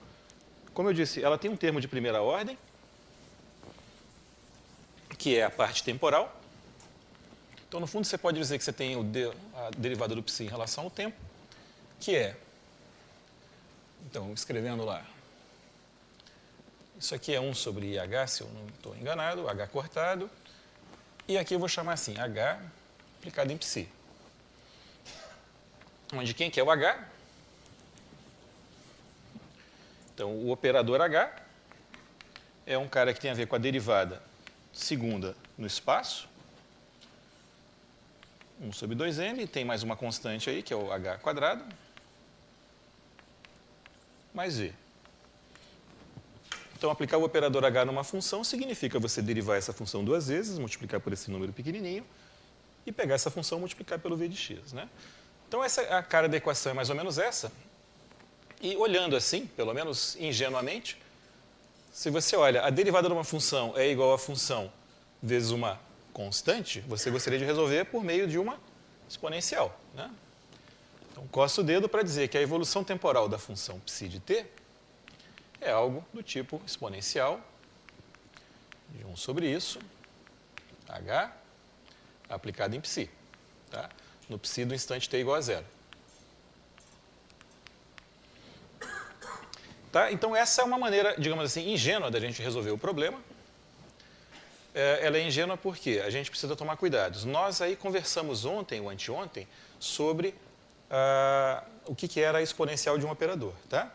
como eu disse, ela tem um termo de primeira ordem, que é a parte temporal. Então, no fundo, você pode dizer que você tem a derivada do psi em relação ao tempo, que é Então, escrevendo lá. Isso aqui é 1 sobre IH, se eu não estou enganado, H cortado. E aqui eu vou chamar assim, H aplicado em psi. Onde quem que é o H? Então, o operador H é um cara que tem a ver com a derivada segunda no espaço. 1 sobre 2m, tem mais uma constante aí, que é o H quadrado, mais V. Então, aplicar o operador H numa função significa você derivar essa função 2 vezes, multiplicar por esse número pequenininho, e pegar essa função e multiplicar pelo V de x. Né? Então, a cara da equação é mais ou menos essa. E olhando assim, pelo menos ingenuamente, se você olha, a derivada de uma função é igual a função vezes uma constante, você gostaria de resolver por meio de uma exponencial. Né? Então, coça o dedo para dizer que a evolução temporal da função psi de t é algo do tipo exponencial de 1 sobre isso, h, aplicado em psi. Tá? No psi do instante t igual a 0. Tá? Então, essa é uma maneira, digamos assim, ingênua da gente resolver o problema. Ela é ingênua porque a gente precisa tomar cuidados. Nós aí conversamos ontem ou anteontem sobre o que era a exponencial de um operador. Tá?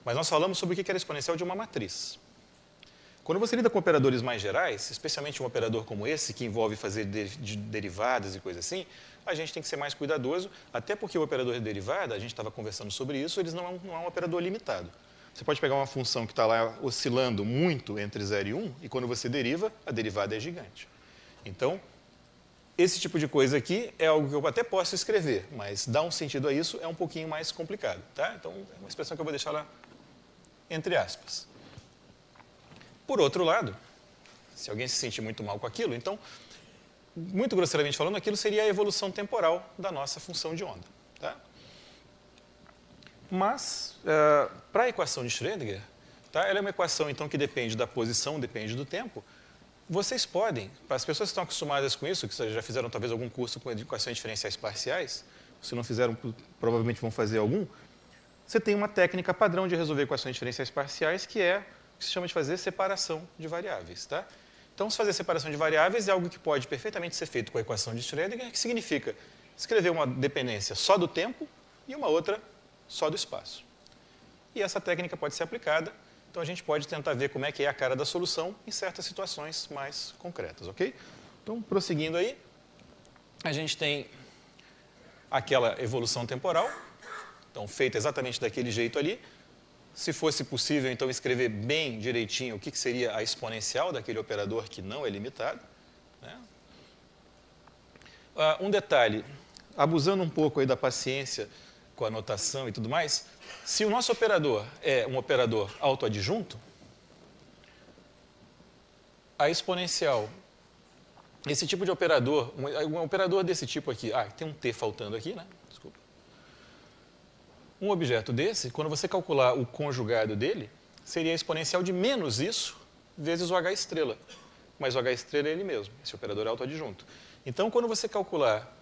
Mas nós falamos sobre o que era a exponencial de uma matriz. Quando você lida com operadores mais gerais, especialmente um operador como esse, que envolve fazer derivadas e coisas assim, a gente tem que ser mais cuidadoso, até porque o operador de derivada, a gente estava conversando sobre isso, eles não é um operador limitado. Você pode pegar uma função que está lá oscilando muito entre 0 e 1, e quando você deriva, a derivada é gigante. Então, esse tipo de coisa aqui é algo que eu até posso escrever, mas dar um sentido a isso é um pouquinho mais complicado. Tá? Então, é uma expressão que eu vou deixar lá entre aspas. Por outro lado, se alguém se sente muito mal com aquilo, então, muito grosseiramente falando, aquilo seria a evolução temporal da nossa função de onda. Tá? Mas, para a equação de Schrödinger, tá? Ela é uma equação então, que depende da posição, depende do tempo. Vocês podem, para as pessoas que estão acostumadas com isso, que já fizeram talvez algum curso com equações diferenciais parciais, se não fizeram, provavelmente vão fazer algum, você tem uma técnica padrão de resolver equações diferenciais parciais, que é o que se chama de fazer separação de variáveis. Tá? Então, se fazer separação de variáveis é algo que pode perfeitamente ser feito com a equação de Schrödinger, que significa escrever uma dependência só do tempo e uma outra só do espaço. E essa técnica pode ser aplicada, então a gente pode tentar ver como é que é a cara da solução em certas situações mais concretas, ok? Então, prosseguindo aí, a gente tem aquela evolução temporal, então feita exatamente daquele jeito ali. Se fosse possível, então, escrever bem direitinho o que seria a exponencial daquele operador que não é limitado. Né? Um detalhe, abusando um pouco aí da paciência com a notação e tudo mais, se o nosso operador é um operador autoadjunto, a exponencial, esse tipo de operador, um operador desse tipo aqui, tem um t faltando aqui, né? Desculpa. Um objeto desse, quando você calcular o conjugado dele, seria a exponencial de menos isso vezes o h estrela. Mas o h estrela é ele mesmo, esse operador é autoadjunto. Então, quando você calcular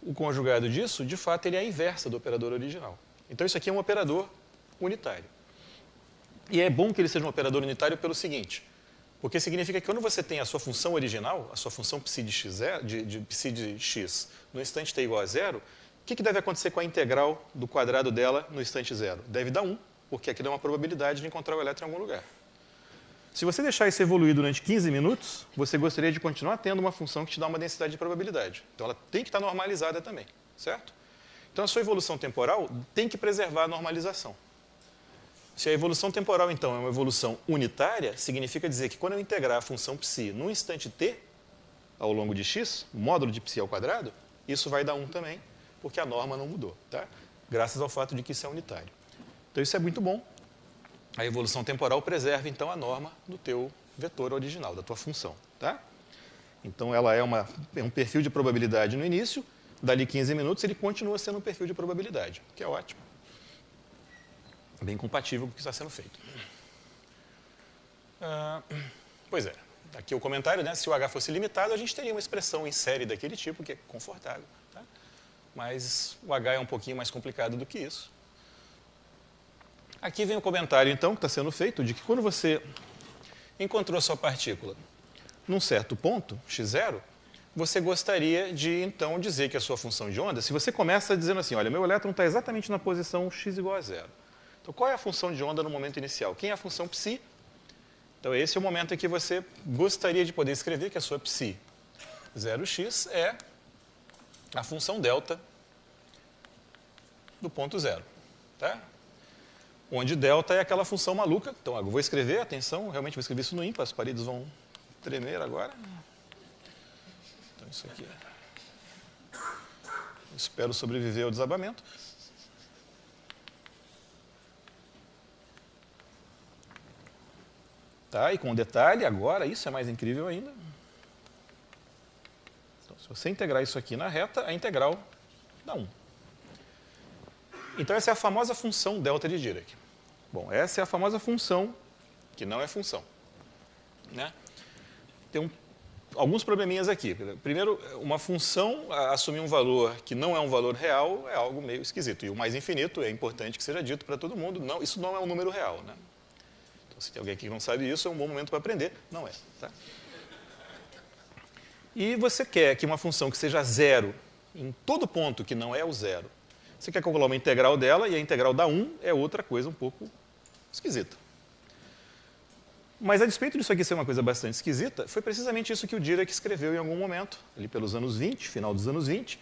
o conjugado disso, de fato, ele é a inversa do operador original. Então, isso aqui é um operador unitário. E é bom que ele seja um operador unitário pelo seguinte, porque significa que quando você tem a sua função original, a sua função psi de x no instante t igual a 0, o que deve acontecer com a integral do quadrado dela no instante 0? Deve dar 1, porque aqui dá uma probabilidade de encontrar o elétron em algum lugar. Se você deixar isso evoluir durante 15 minutos, você gostaria de continuar tendo uma função que te dá uma densidade de probabilidade. Então, ela tem que estar normalizada também, certo? Então, a sua evolução temporal tem que preservar a normalização. Se a evolução temporal, então, é uma evolução unitária, significa dizer que quando eu integrar a função psi num instante t, ao longo de x, o módulo de psi ao quadrado, isso vai dar 1 também, porque a norma não mudou, tá? Graças ao fato de que isso é unitário. Então, isso é muito bom. A evolução temporal preserva, então, a norma do teu vetor original, da tua função. Tá? Então, ela é um perfil de probabilidade no início, dali 15 minutos ele continua sendo um perfil de probabilidade, que é ótimo. Bem compatível com o que está sendo feito. Pois é, aqui o comentário, né? Se o H fosse limitado, a gente teria uma expressão em série daquele tipo, que é confortável. Tá? Mas o H é um pouquinho mais complicado do que isso. Aqui vem o comentário, então, que está sendo feito, de que quando você encontrou a sua partícula num certo ponto, x0, você gostaria de, então, dizer que a sua função de onda, se você começa dizendo assim, olha, meu elétron está exatamente na posição x igual a 0. Então, qual é a função de onda no momento inicial? Quem é a função psi? Então, esse é o momento em que você gostaria de poder escrever que a sua psi 0x é a função delta do ponto 0. Tá? Onde delta é aquela função maluca. Então, eu vou escrever, atenção, realmente vou escrever isso no ímpar, as paredes vão tremer agora. Então, isso aqui é... Espero sobreviver ao desabamento. Tá, e com detalhe, agora, isso é mais incrível ainda. Então, se você integrar isso aqui na reta, a integral dá 1. Então, essa é a famosa função delta de Dirac. Bom, essa é a famosa função, que não é função. Né? Tem alguns probleminhas aqui. Primeiro, uma função assumir um valor que não é um valor real é algo meio esquisito. E o mais infinito é importante que seja dito para todo mundo. Não, isso não é um número real. Né? Então, se tem alguém aqui que não sabe isso, é um bom momento para aprender. Não é. Tá? E você quer que uma função que seja zero em todo ponto que não é o zero, você quer calcular uma integral dela, e a integral da 1 é outra coisa um pouco esquisita. Mas, a despeito disso aqui ser uma coisa bastante esquisita, foi precisamente isso que o Dirac escreveu em algum momento, ali pelos anos 20, final dos anos 20,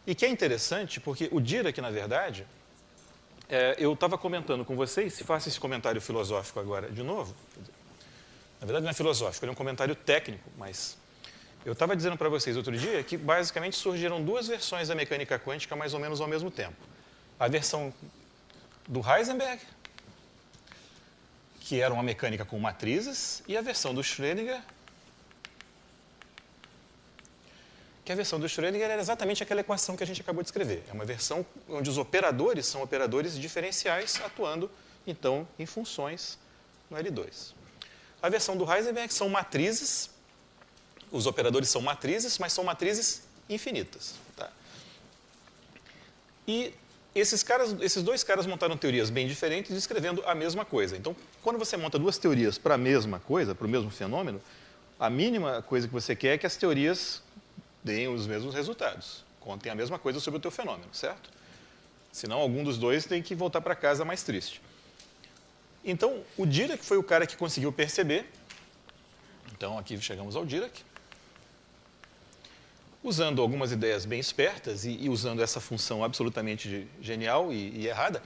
e que é interessante, porque o Dirac, na verdade, eu estava comentando com vocês, se faço esse comentário filosófico agora de novo, na verdade não é filosófico, ele é um comentário técnico, mas... Eu estava dizendo para vocês outro dia que, basicamente, surgiram duas versões da mecânica quântica mais ou menos ao mesmo tempo. A versão do Heisenberg, que era uma mecânica com matrizes, e a versão do Schrödinger, que a versão do Schrödinger era exatamente aquela equação que a gente acabou de escrever. É uma versão onde os operadores são operadores diferenciais atuando, então, em funções no L2. A versão do Heisenberg são matrizes. Os operadores são matrizes, mas são matrizes infinitas. Tá? E esses dois caras montaram teorias bem diferentes, descrevendo a mesma coisa. Então, quando você monta duas teorias para a mesma coisa, para o mesmo fenômeno, a mínima coisa que você quer é que as teorias deem os mesmos resultados, contem a mesma coisa sobre o teu fenômeno, certo? Senão, algum dos dois tem que voltar para casa mais triste. Então, o Dirac foi o cara que conseguiu perceber. Então, aqui chegamos ao Dirac. Usando algumas ideias bem espertas e usando essa função absolutamente genial e errada.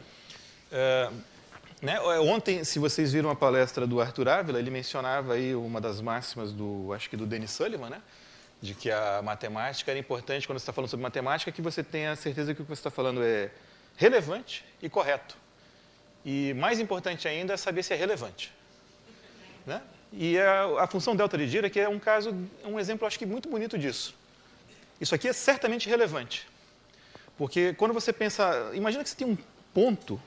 Né? Ontem, se vocês viram a palestra do Arthur Ávila, ele mencionava aí uma das máximas acho que do Dennis Sullivan, né? De que a matemática era importante, quando você está falando sobre matemática, que você tenha certeza que o que você está falando é relevante e correto. E mais importante ainda é saber se é relevante. Né? E a função delta de Dirac é um exemplo, acho que muito bonito disso. Isso aqui é certamente relevante. Porque quando você pensa... Imagina que você tem um ponto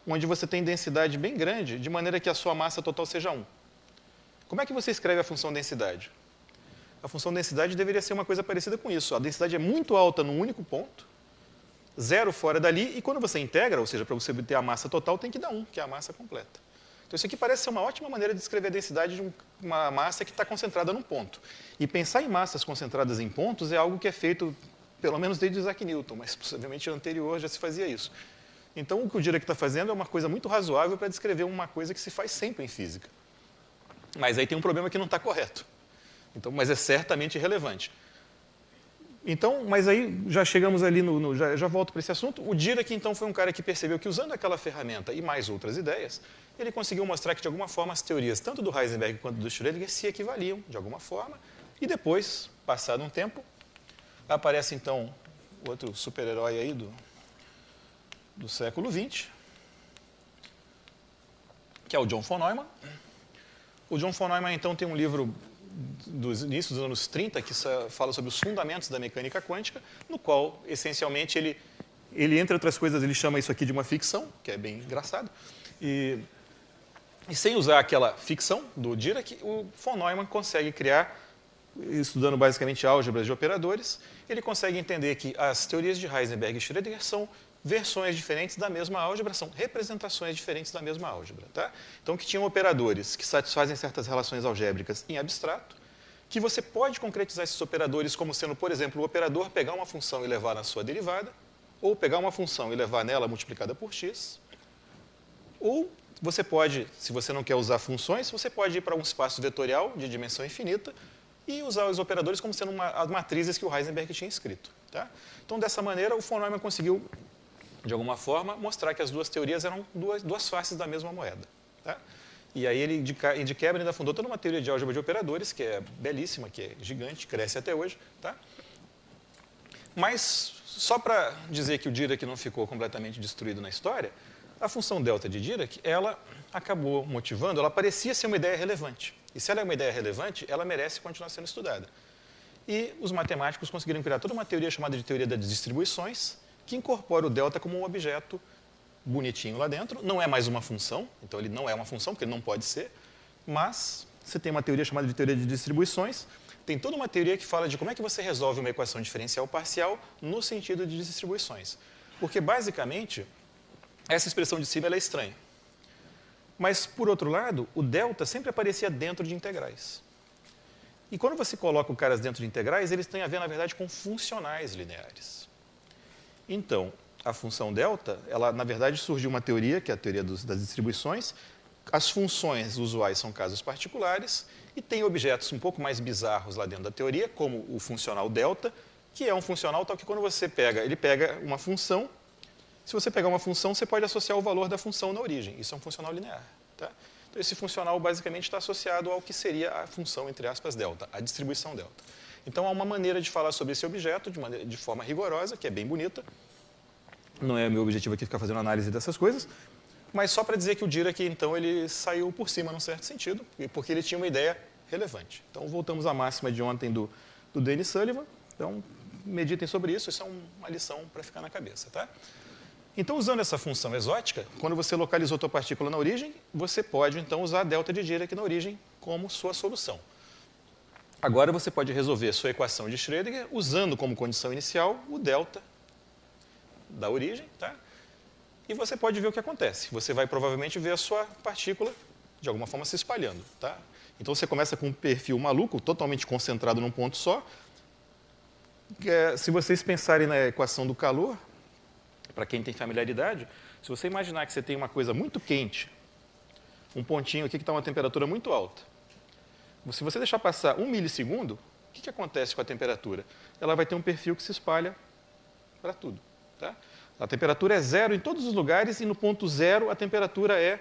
onde você tem densidade bem grande, de maneira que a sua massa total seja 1. Como é que você escreve a função densidade? A função densidade deveria ser uma coisa parecida com isso. A densidade é muito alta num único ponto, 0 fora dali, e quando você integra, ou seja, para você obter a massa total, tem que dar 1, que é a massa completa. Então, isso aqui parece ser uma ótima maneira de descrever a densidade de uma massa que está concentrada num ponto. E pensar em massas concentradas em pontos é algo que é feito, pelo menos desde Isaac Newton, mas possivelmente anterior já se fazia isso. Então, o que o Dirac está fazendo é uma coisa muito razoável para descrever uma coisa que se faz sempre em física. Mas aí tem um problema que não está correto. Então, mas é certamente relevante. Então, mas aí já chegamos ali, já volto para esse assunto. O Dirac, então, foi um cara que percebeu que, usando aquela ferramenta e mais outras ideias, ele conseguiu mostrar que, de alguma forma, as teorias, tanto do Heisenberg quanto do Schrödinger, se equivaliam, de alguma forma. E depois, passado um tempo, aparece, então, outro super-herói aí do século XX, que é o John von Neumann. O John von Neumann, então, tem um livro dos inícios dos anos 30, que fala sobre os fundamentos da mecânica quântica, no qual, essencialmente, ele, entre outras coisas, ele chama isso aqui de uma ficção, que é bem engraçado, e sem usar aquela ficção do Dirac, o von Neumann consegue criar, estudando basicamente álgebras de operadores, ele consegue entender que as teorias de Heisenberg e Schrödinger são versões diferentes da mesma álgebra, são representações diferentes da mesma álgebra. Tá? Então, que tinham operadores que satisfazem certas relações algébricas em abstrato, que você pode concretizar esses operadores como sendo, por exemplo, o operador pegar uma função e levar na sua derivada, ou pegar uma função e levar nela multiplicada por x, ou você pode, se você não quer usar funções, você pode ir para um espaço vetorial de dimensão infinita e usar os operadores como sendo as matrizes que o Heisenberg tinha escrito. Tá? Então, dessa maneira, o von Neumann conseguiu, de alguma forma, mostrar que as duas teorias eram duas faces da mesma moeda. Tá? E aí ele, de quebra, ainda fundou toda uma teoria de álgebra de operadores, que é belíssima, que é gigante, cresce até hoje. Tá? Mas, só para dizer que o Dirac não ficou completamente destruído na história, a função delta de Dirac, ela acabou motivando, ela parecia ser uma ideia relevante. E se ela é uma ideia relevante, ela merece continuar sendo estudada. E os matemáticos conseguiram criar toda uma teoria chamada de teoria das distribuições, que incorpora o delta como um objeto bonitinho lá dentro. Não é mais uma função, então ele não é uma função, porque ele não pode ser, mas você tem uma teoria chamada de teoria de distribuições, tem toda uma teoria que fala de como é que você resolve uma equação diferencial parcial no sentido de distribuições. Porque, basicamente, essa expressão de cima ela é estranha. Mas, por outro lado, o delta sempre aparecia dentro de integrais. E quando você coloca os caras dentro de integrais, eles têm a ver, na verdade, com funcionais lineares. Então, a função delta, ela, na verdade, surgiu uma teoria, que é a teoria das distribuições. As funções usuais são casos particulares, e tem objetos um pouco mais bizarros lá dentro da teoria, como o funcional delta, que é um funcional tal que quando você pega, ele pega uma função. Se você pegar uma função, você pode associar o valor da função na origem. Isso é um funcional linear. Tá? Então, esse funcional, basicamente, está associado ao que seria a função, entre aspas, delta, a distribuição delta. Então, há uma maneira de falar sobre esse objeto de forma rigorosa, que é bem bonita. Não é meu objetivo aqui ficar fazendo análise dessas coisas, mas só para dizer que o Dirac, então, ele saiu por cima, num certo sentido, porque ele tinha uma ideia relevante. Então, voltamos à máxima de ontem do Dennis Sullivan. Então, meditem sobre isso. Isso é uma lição para ficar na cabeça. Tá? Então, usando essa função exótica, quando você localizou a sua partícula na origem, você pode, então, usar a delta de Dirac na origem como sua solução. Agora, você pode resolver a sua equação de Schrödinger usando como condição inicial o delta da origem, tá? E você pode ver o que acontece. Você vai provavelmente ver a sua partícula, de alguma forma, se espalhando. Tá? Então, você começa com um perfil maluco, totalmente concentrado num ponto só. Se vocês pensarem na equação do calor, para quem tem familiaridade, se você imaginar que você tem uma coisa muito quente, um pontinho aqui que está uma temperatura muito alta, se você deixar passar 1 milissegundo, o que acontece com a temperatura? Ela vai ter um perfil que se espalha para tudo. Tá? A temperatura é zero em todos os lugares e no ponto zero a temperatura é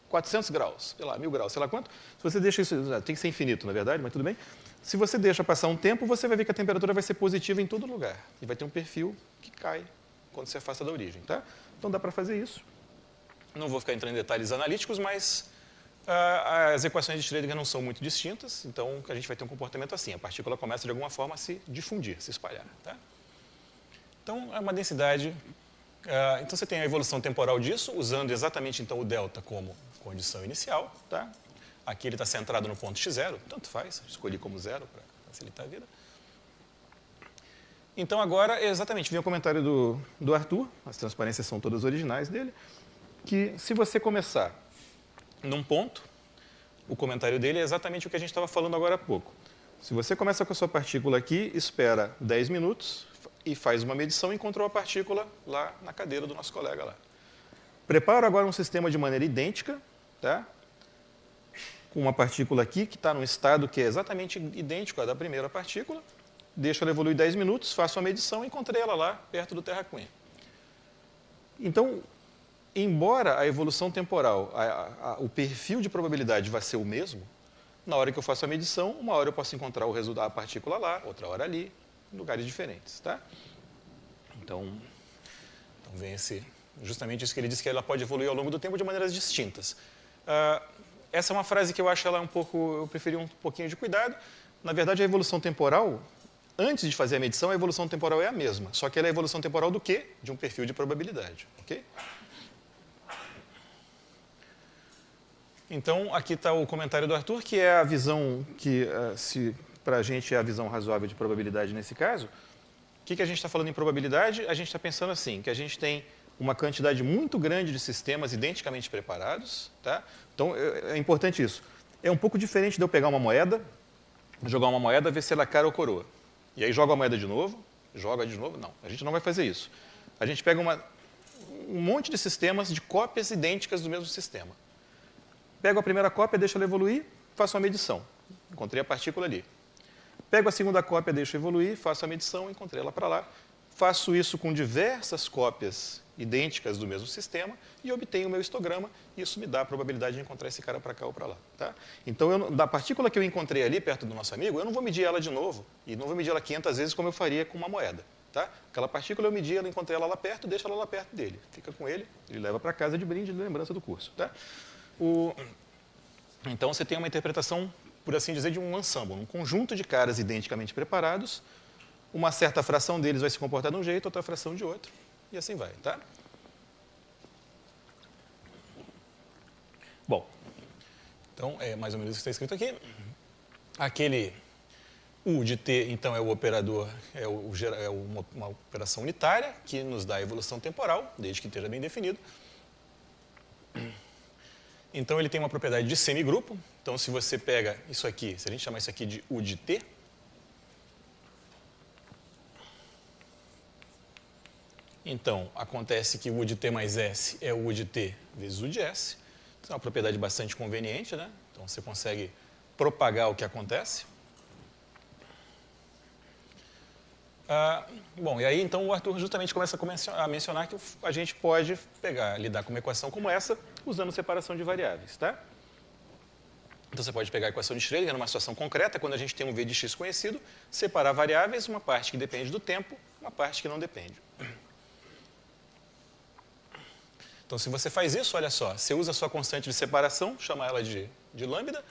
400 graus, sei lá, 1000 graus, sei lá quanto. Se você deixa isso, tem que ser infinito, na verdade, mas tudo bem. Se você deixa passar um tempo, você vai ver que a temperatura vai ser positiva em todo lugar. E vai ter um perfil que cai quando se afasta da origem. Tá? Então dá para fazer isso. Não vou ficar entrando em detalhes analíticos, mas as equações de Schrödinger não são muito distintas, então a gente vai ter um comportamento assim. A partícula começa de alguma forma a se difundir, se espalhar. Tá? Então é uma densidade. Então você tem a evolução temporal disso, usando exatamente então o delta como condição inicial. Tá? Aqui ele está centrado no ponto x0, tanto faz, escolhi como zero para facilitar a vida. Então, agora, exatamente, vem o comentário do Arthur, as transparências são todas originais dele, que se você começar num ponto, o comentário dele é exatamente o que a gente estava falando agora há pouco. Se você começa com a sua partícula aqui, espera 10 minutos e faz uma medição e encontrou a partícula lá na cadeira do nosso colega lá. Prepara agora um sistema de maneira idêntica, tá? Com uma partícula aqui que está num estado que é exatamente idêntico à da primeira partícula, deixo ela evoluir 10 minutos, faço a medição e encontrei ela lá, perto do Terra Queen. Então, embora a evolução temporal, o perfil de probabilidade vai ser o mesmo, na hora que eu faço a medição, uma hora eu posso encontrar o resultado da partícula lá, outra hora ali, em lugares diferentes. Tá? Então vem justamente isso que ele disse, que ela pode evoluir ao longo do tempo de maneiras distintas. Essa é uma frase que eu acho ela eu preferi um pouquinho de cuidado. Na verdade, a evolução temporal, antes de fazer a medição, a evolução temporal é a mesma, só que ela é a evolução temporal do quê? De um perfil de probabilidade. Ok? Então, aqui está o comentário do Arthur, que é a visão que, para a gente, é a visão razoável de probabilidade nesse caso, que a gente está falando em probabilidade? A gente está pensando assim, que a gente tem uma quantidade muito grande de sistemas identicamente preparados. Tá? Então, é importante isso. É um pouco diferente de eu pegar uma moeda, jogar uma moeda, ver se ela é cara ou coroa. E aí joga a moeda de novo, joga de novo. Não, a gente não vai fazer isso. A gente pega um monte de sistemas de cópias idênticas do mesmo sistema. Pego a primeira cópia, deixo ela evoluir, faço uma medição. Encontrei a partícula ali. Pego a segunda cópia, deixo evoluir, faço a medição, encontrei ela para lá. Faço isso com diversas cópias idênticas do mesmo sistema e obtenho o meu histograma. E isso me dá a probabilidade de encontrar esse cara para cá ou para lá. Tá? Então, da partícula que eu encontrei ali, perto do nosso amigo, eu não vou medir ela de novo. E não vou medir ela 500 vezes como eu faria com uma moeda. Tá? Aquela partícula eu medi, ela encontrei ela lá perto, deixo ela lá perto dele. Fica com ele, ele leva para casa de brinde de lembrança do curso. Tá? Então, você tem uma interpretação, por assim dizer, de um ensemble, um conjunto de caras identicamente preparados. Uma certa fração deles vai se comportar de um jeito, outra fração de outro, e assim vai. Tá? Bom, então, é mais ou menos isso que está escrito aqui. Aquele U de T, então, é o operador, uma operação unitária, que nos dá a evolução temporal, desde que esteja bem definido. Então, ele tem uma propriedade de semigrupo. Então, se você pega isso aqui, se a gente chamar isso aqui de U de T, então, acontece que o U de T mais S é o U de T vezes U de S. Isso é uma propriedade bastante conveniente, né? Então, você consegue propagar o que acontece. Bom, e aí, então, o Arthur justamente começa a mencionar que a gente pode lidar com uma equação como essa, usando separação de variáveis, tá? Então, você pode pegar a equação de Schrödinger numa situação concreta, quando a gente tem um V de x conhecido, separar variáveis, uma parte que depende do tempo, uma parte que não depende. Então, se você faz isso, olha só, você usa a sua constante de separação, chama ela de lambda,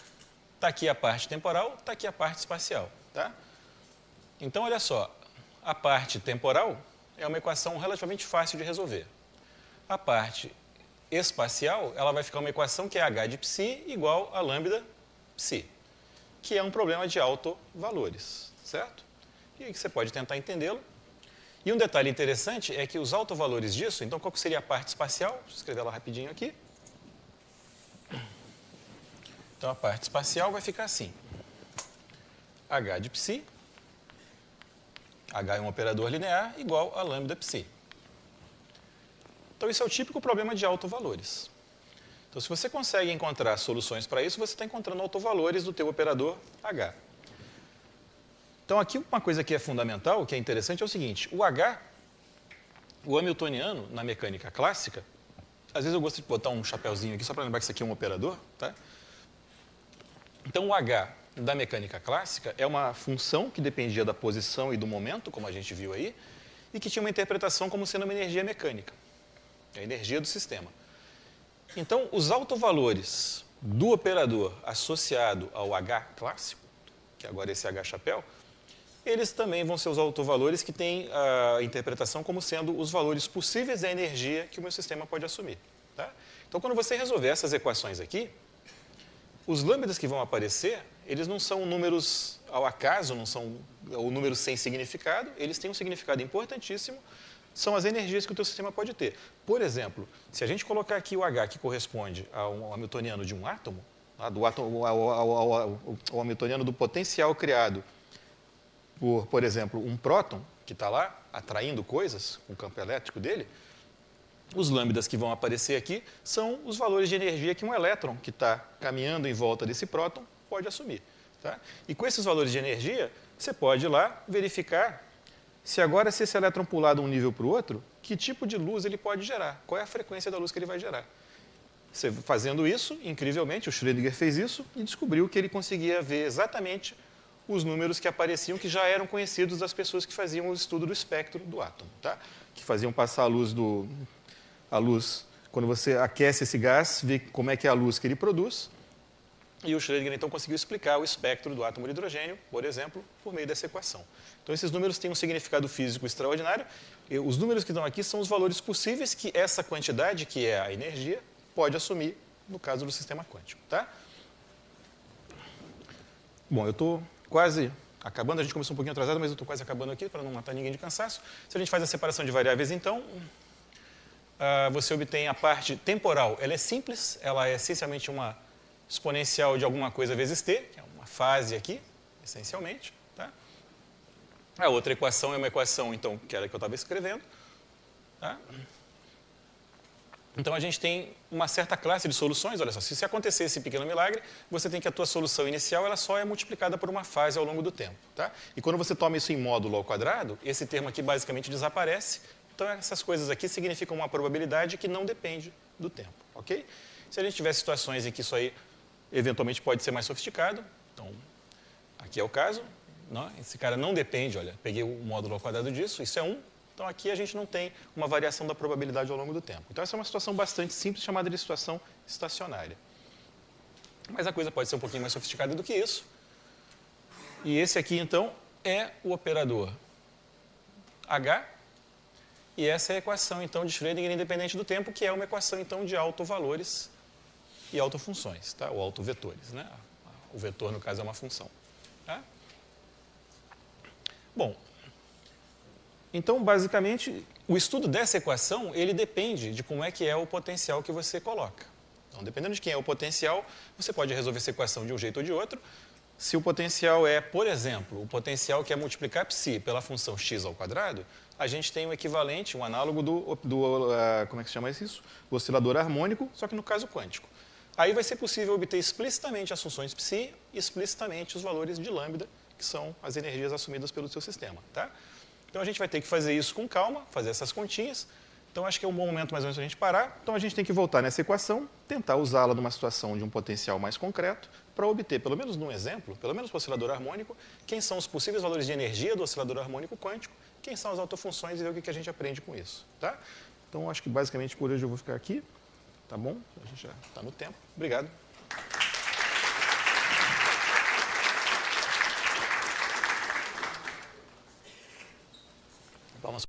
está aqui a parte temporal, está aqui a parte espacial. Tá? Então, olha só, a parte temporal é uma equação relativamente fácil de resolver. A parte espacial, ela vai ficar uma equação que é h de psi igual a lambda psi, que é um problema de autovalores, certo? E aí você pode tentar entendê-lo. E um detalhe interessante é que os autovalores disso, então qual que seria a parte espacial? Deixa eu escrever ela rapidinho aqui. Então a parte espacial vai ficar assim. H de psi, H é um operador linear, igual a lambda psi. Então isso é o típico problema de autovalores. Então se você consegue encontrar soluções para isso, você está encontrando autovalores do teu operador H. Então, aqui uma coisa que é fundamental, que é interessante, é o seguinte. O H, o hamiltoniano, na mecânica clássica, às vezes eu gosto de botar um chapéuzinho aqui, só para lembrar que isso aqui é um operador. Tá? Então, o H da mecânica clássica é uma função que dependia da posição e do momento, como a gente viu aí, e que tinha uma interpretação como sendo uma energia mecânica, a energia do sistema. Então, os autovalores do operador associado ao H clássico, que agora é esse H chapéu, eles também vão ser os autovalores que têm a interpretação como sendo os valores possíveis da energia que o meu sistema pode assumir. Tá? Então, quando você resolver essas equações aqui, os lambdas que vão aparecer, eles não são números ao acaso, não são números sem significado, eles têm um significado importantíssimo, são as energias que o teu sistema pode ter. Por exemplo, se a gente colocar aqui o H que corresponde ao hamiltoniano de um átomo, ao hamiltoniano do potencial criado por exemplo, um próton, que está lá, atraindo coisas, com o campo elétrico dele, os lambdas que vão aparecer aqui são os valores de energia que um elétron, que está caminhando em volta desse próton, pode assumir. Tá? E com esses valores de energia, você pode ir lá verificar se esse elétron pular de um nível para o outro, que tipo de luz ele pode gerar, qual é a frequência da luz que ele vai gerar. Você, fazendo isso, incrivelmente, o Schrödinger fez isso e descobriu que ele conseguia ver exatamente os números que apareciam, que já eram conhecidos das pessoas que faziam o estudo do espectro do átomo, tá? Que faziam passar a luz, quando você aquece esse gás, vê como é que é a luz que ele produz, e o Schrödinger, então, conseguiu explicar o espectro do átomo de hidrogênio, por exemplo, por meio dessa equação. Então, esses números têm um significado físico extraordinário, e os números que estão aqui são os valores possíveis que essa quantidade, que é a energia, pode assumir no caso do sistema quântico, tá? Bom, eu estou quase acabando. A gente começou um pouquinho atrasado, mas eu estou quase acabando aqui, para não matar ninguém de cansaço. Se a gente faz a separação de variáveis, então, você obtém a parte temporal. Ela é simples, ela é essencialmente uma exponencial de alguma coisa vezes t, que é uma fase aqui, essencialmente. Tá? A outra equação é uma equação, então, que era a que eu estava escrevendo. Tá? Então, a gente tem uma certa classe de soluções. Olha só, se acontecer esse pequeno milagre, você tem que a tua solução inicial ela só é multiplicada por uma fase ao longo do tempo. Tá? E quando você toma isso em módulo ao quadrado, esse termo aqui basicamente desaparece. Então, essas coisas aqui significam uma probabilidade que não depende do tempo. Ok? Se a gente tiver situações em que isso aí eventualmente pode ser mais sofisticado, então, aqui é o caso. Não, esse cara não depende, olha, peguei o módulo ao quadrado disso, isso é 1. Então, aqui a gente não tem uma variação da probabilidade ao longo do tempo. Então, essa é uma situação bastante simples, chamada de situação estacionária. Mas a coisa pode ser um pouquinho mais sofisticada do que isso. E esse aqui, então, é o operador H. E essa é a equação, então, de Schrödinger independente do tempo, que é uma equação, então, de autovalores e autofunções, tá? Ou autovetores, né? O vetor, no caso, é uma função. Tá? Bom, então, basicamente, o estudo dessa equação, ele depende de como é que é o potencial que você coloca. Então, dependendo de quem é o potencial, você pode resolver essa equação de um jeito ou de outro. Se o potencial é, por exemplo, o potencial que é multiplicar psi pela função x ao quadrado, a gente tem um equivalente, um análogo como é que se chama isso? O oscilador harmônico, só que no caso quântico. Aí vai ser possível obter explicitamente as funções psi e explicitamente os valores de lambda, que são as energias assumidas pelo seu sistema. Tá? Então, a gente vai ter que fazer isso com calma, fazer essas continhas. Então, acho que é um bom momento mais ou menos para a gente parar. Então, a gente tem que voltar nessa equação, tentar usá-la numa situação de um potencial mais concreto, para obter, pelo menos num exemplo, pelo menos para o oscilador harmônico, quem são os possíveis valores de energia do oscilador harmônico quântico, quem são as autofunções e ver o que a gente aprende com isso. Tá? Então, acho que basicamente por hoje eu vou ficar aqui. Tá bom? A gente já está no tempo. Obrigado.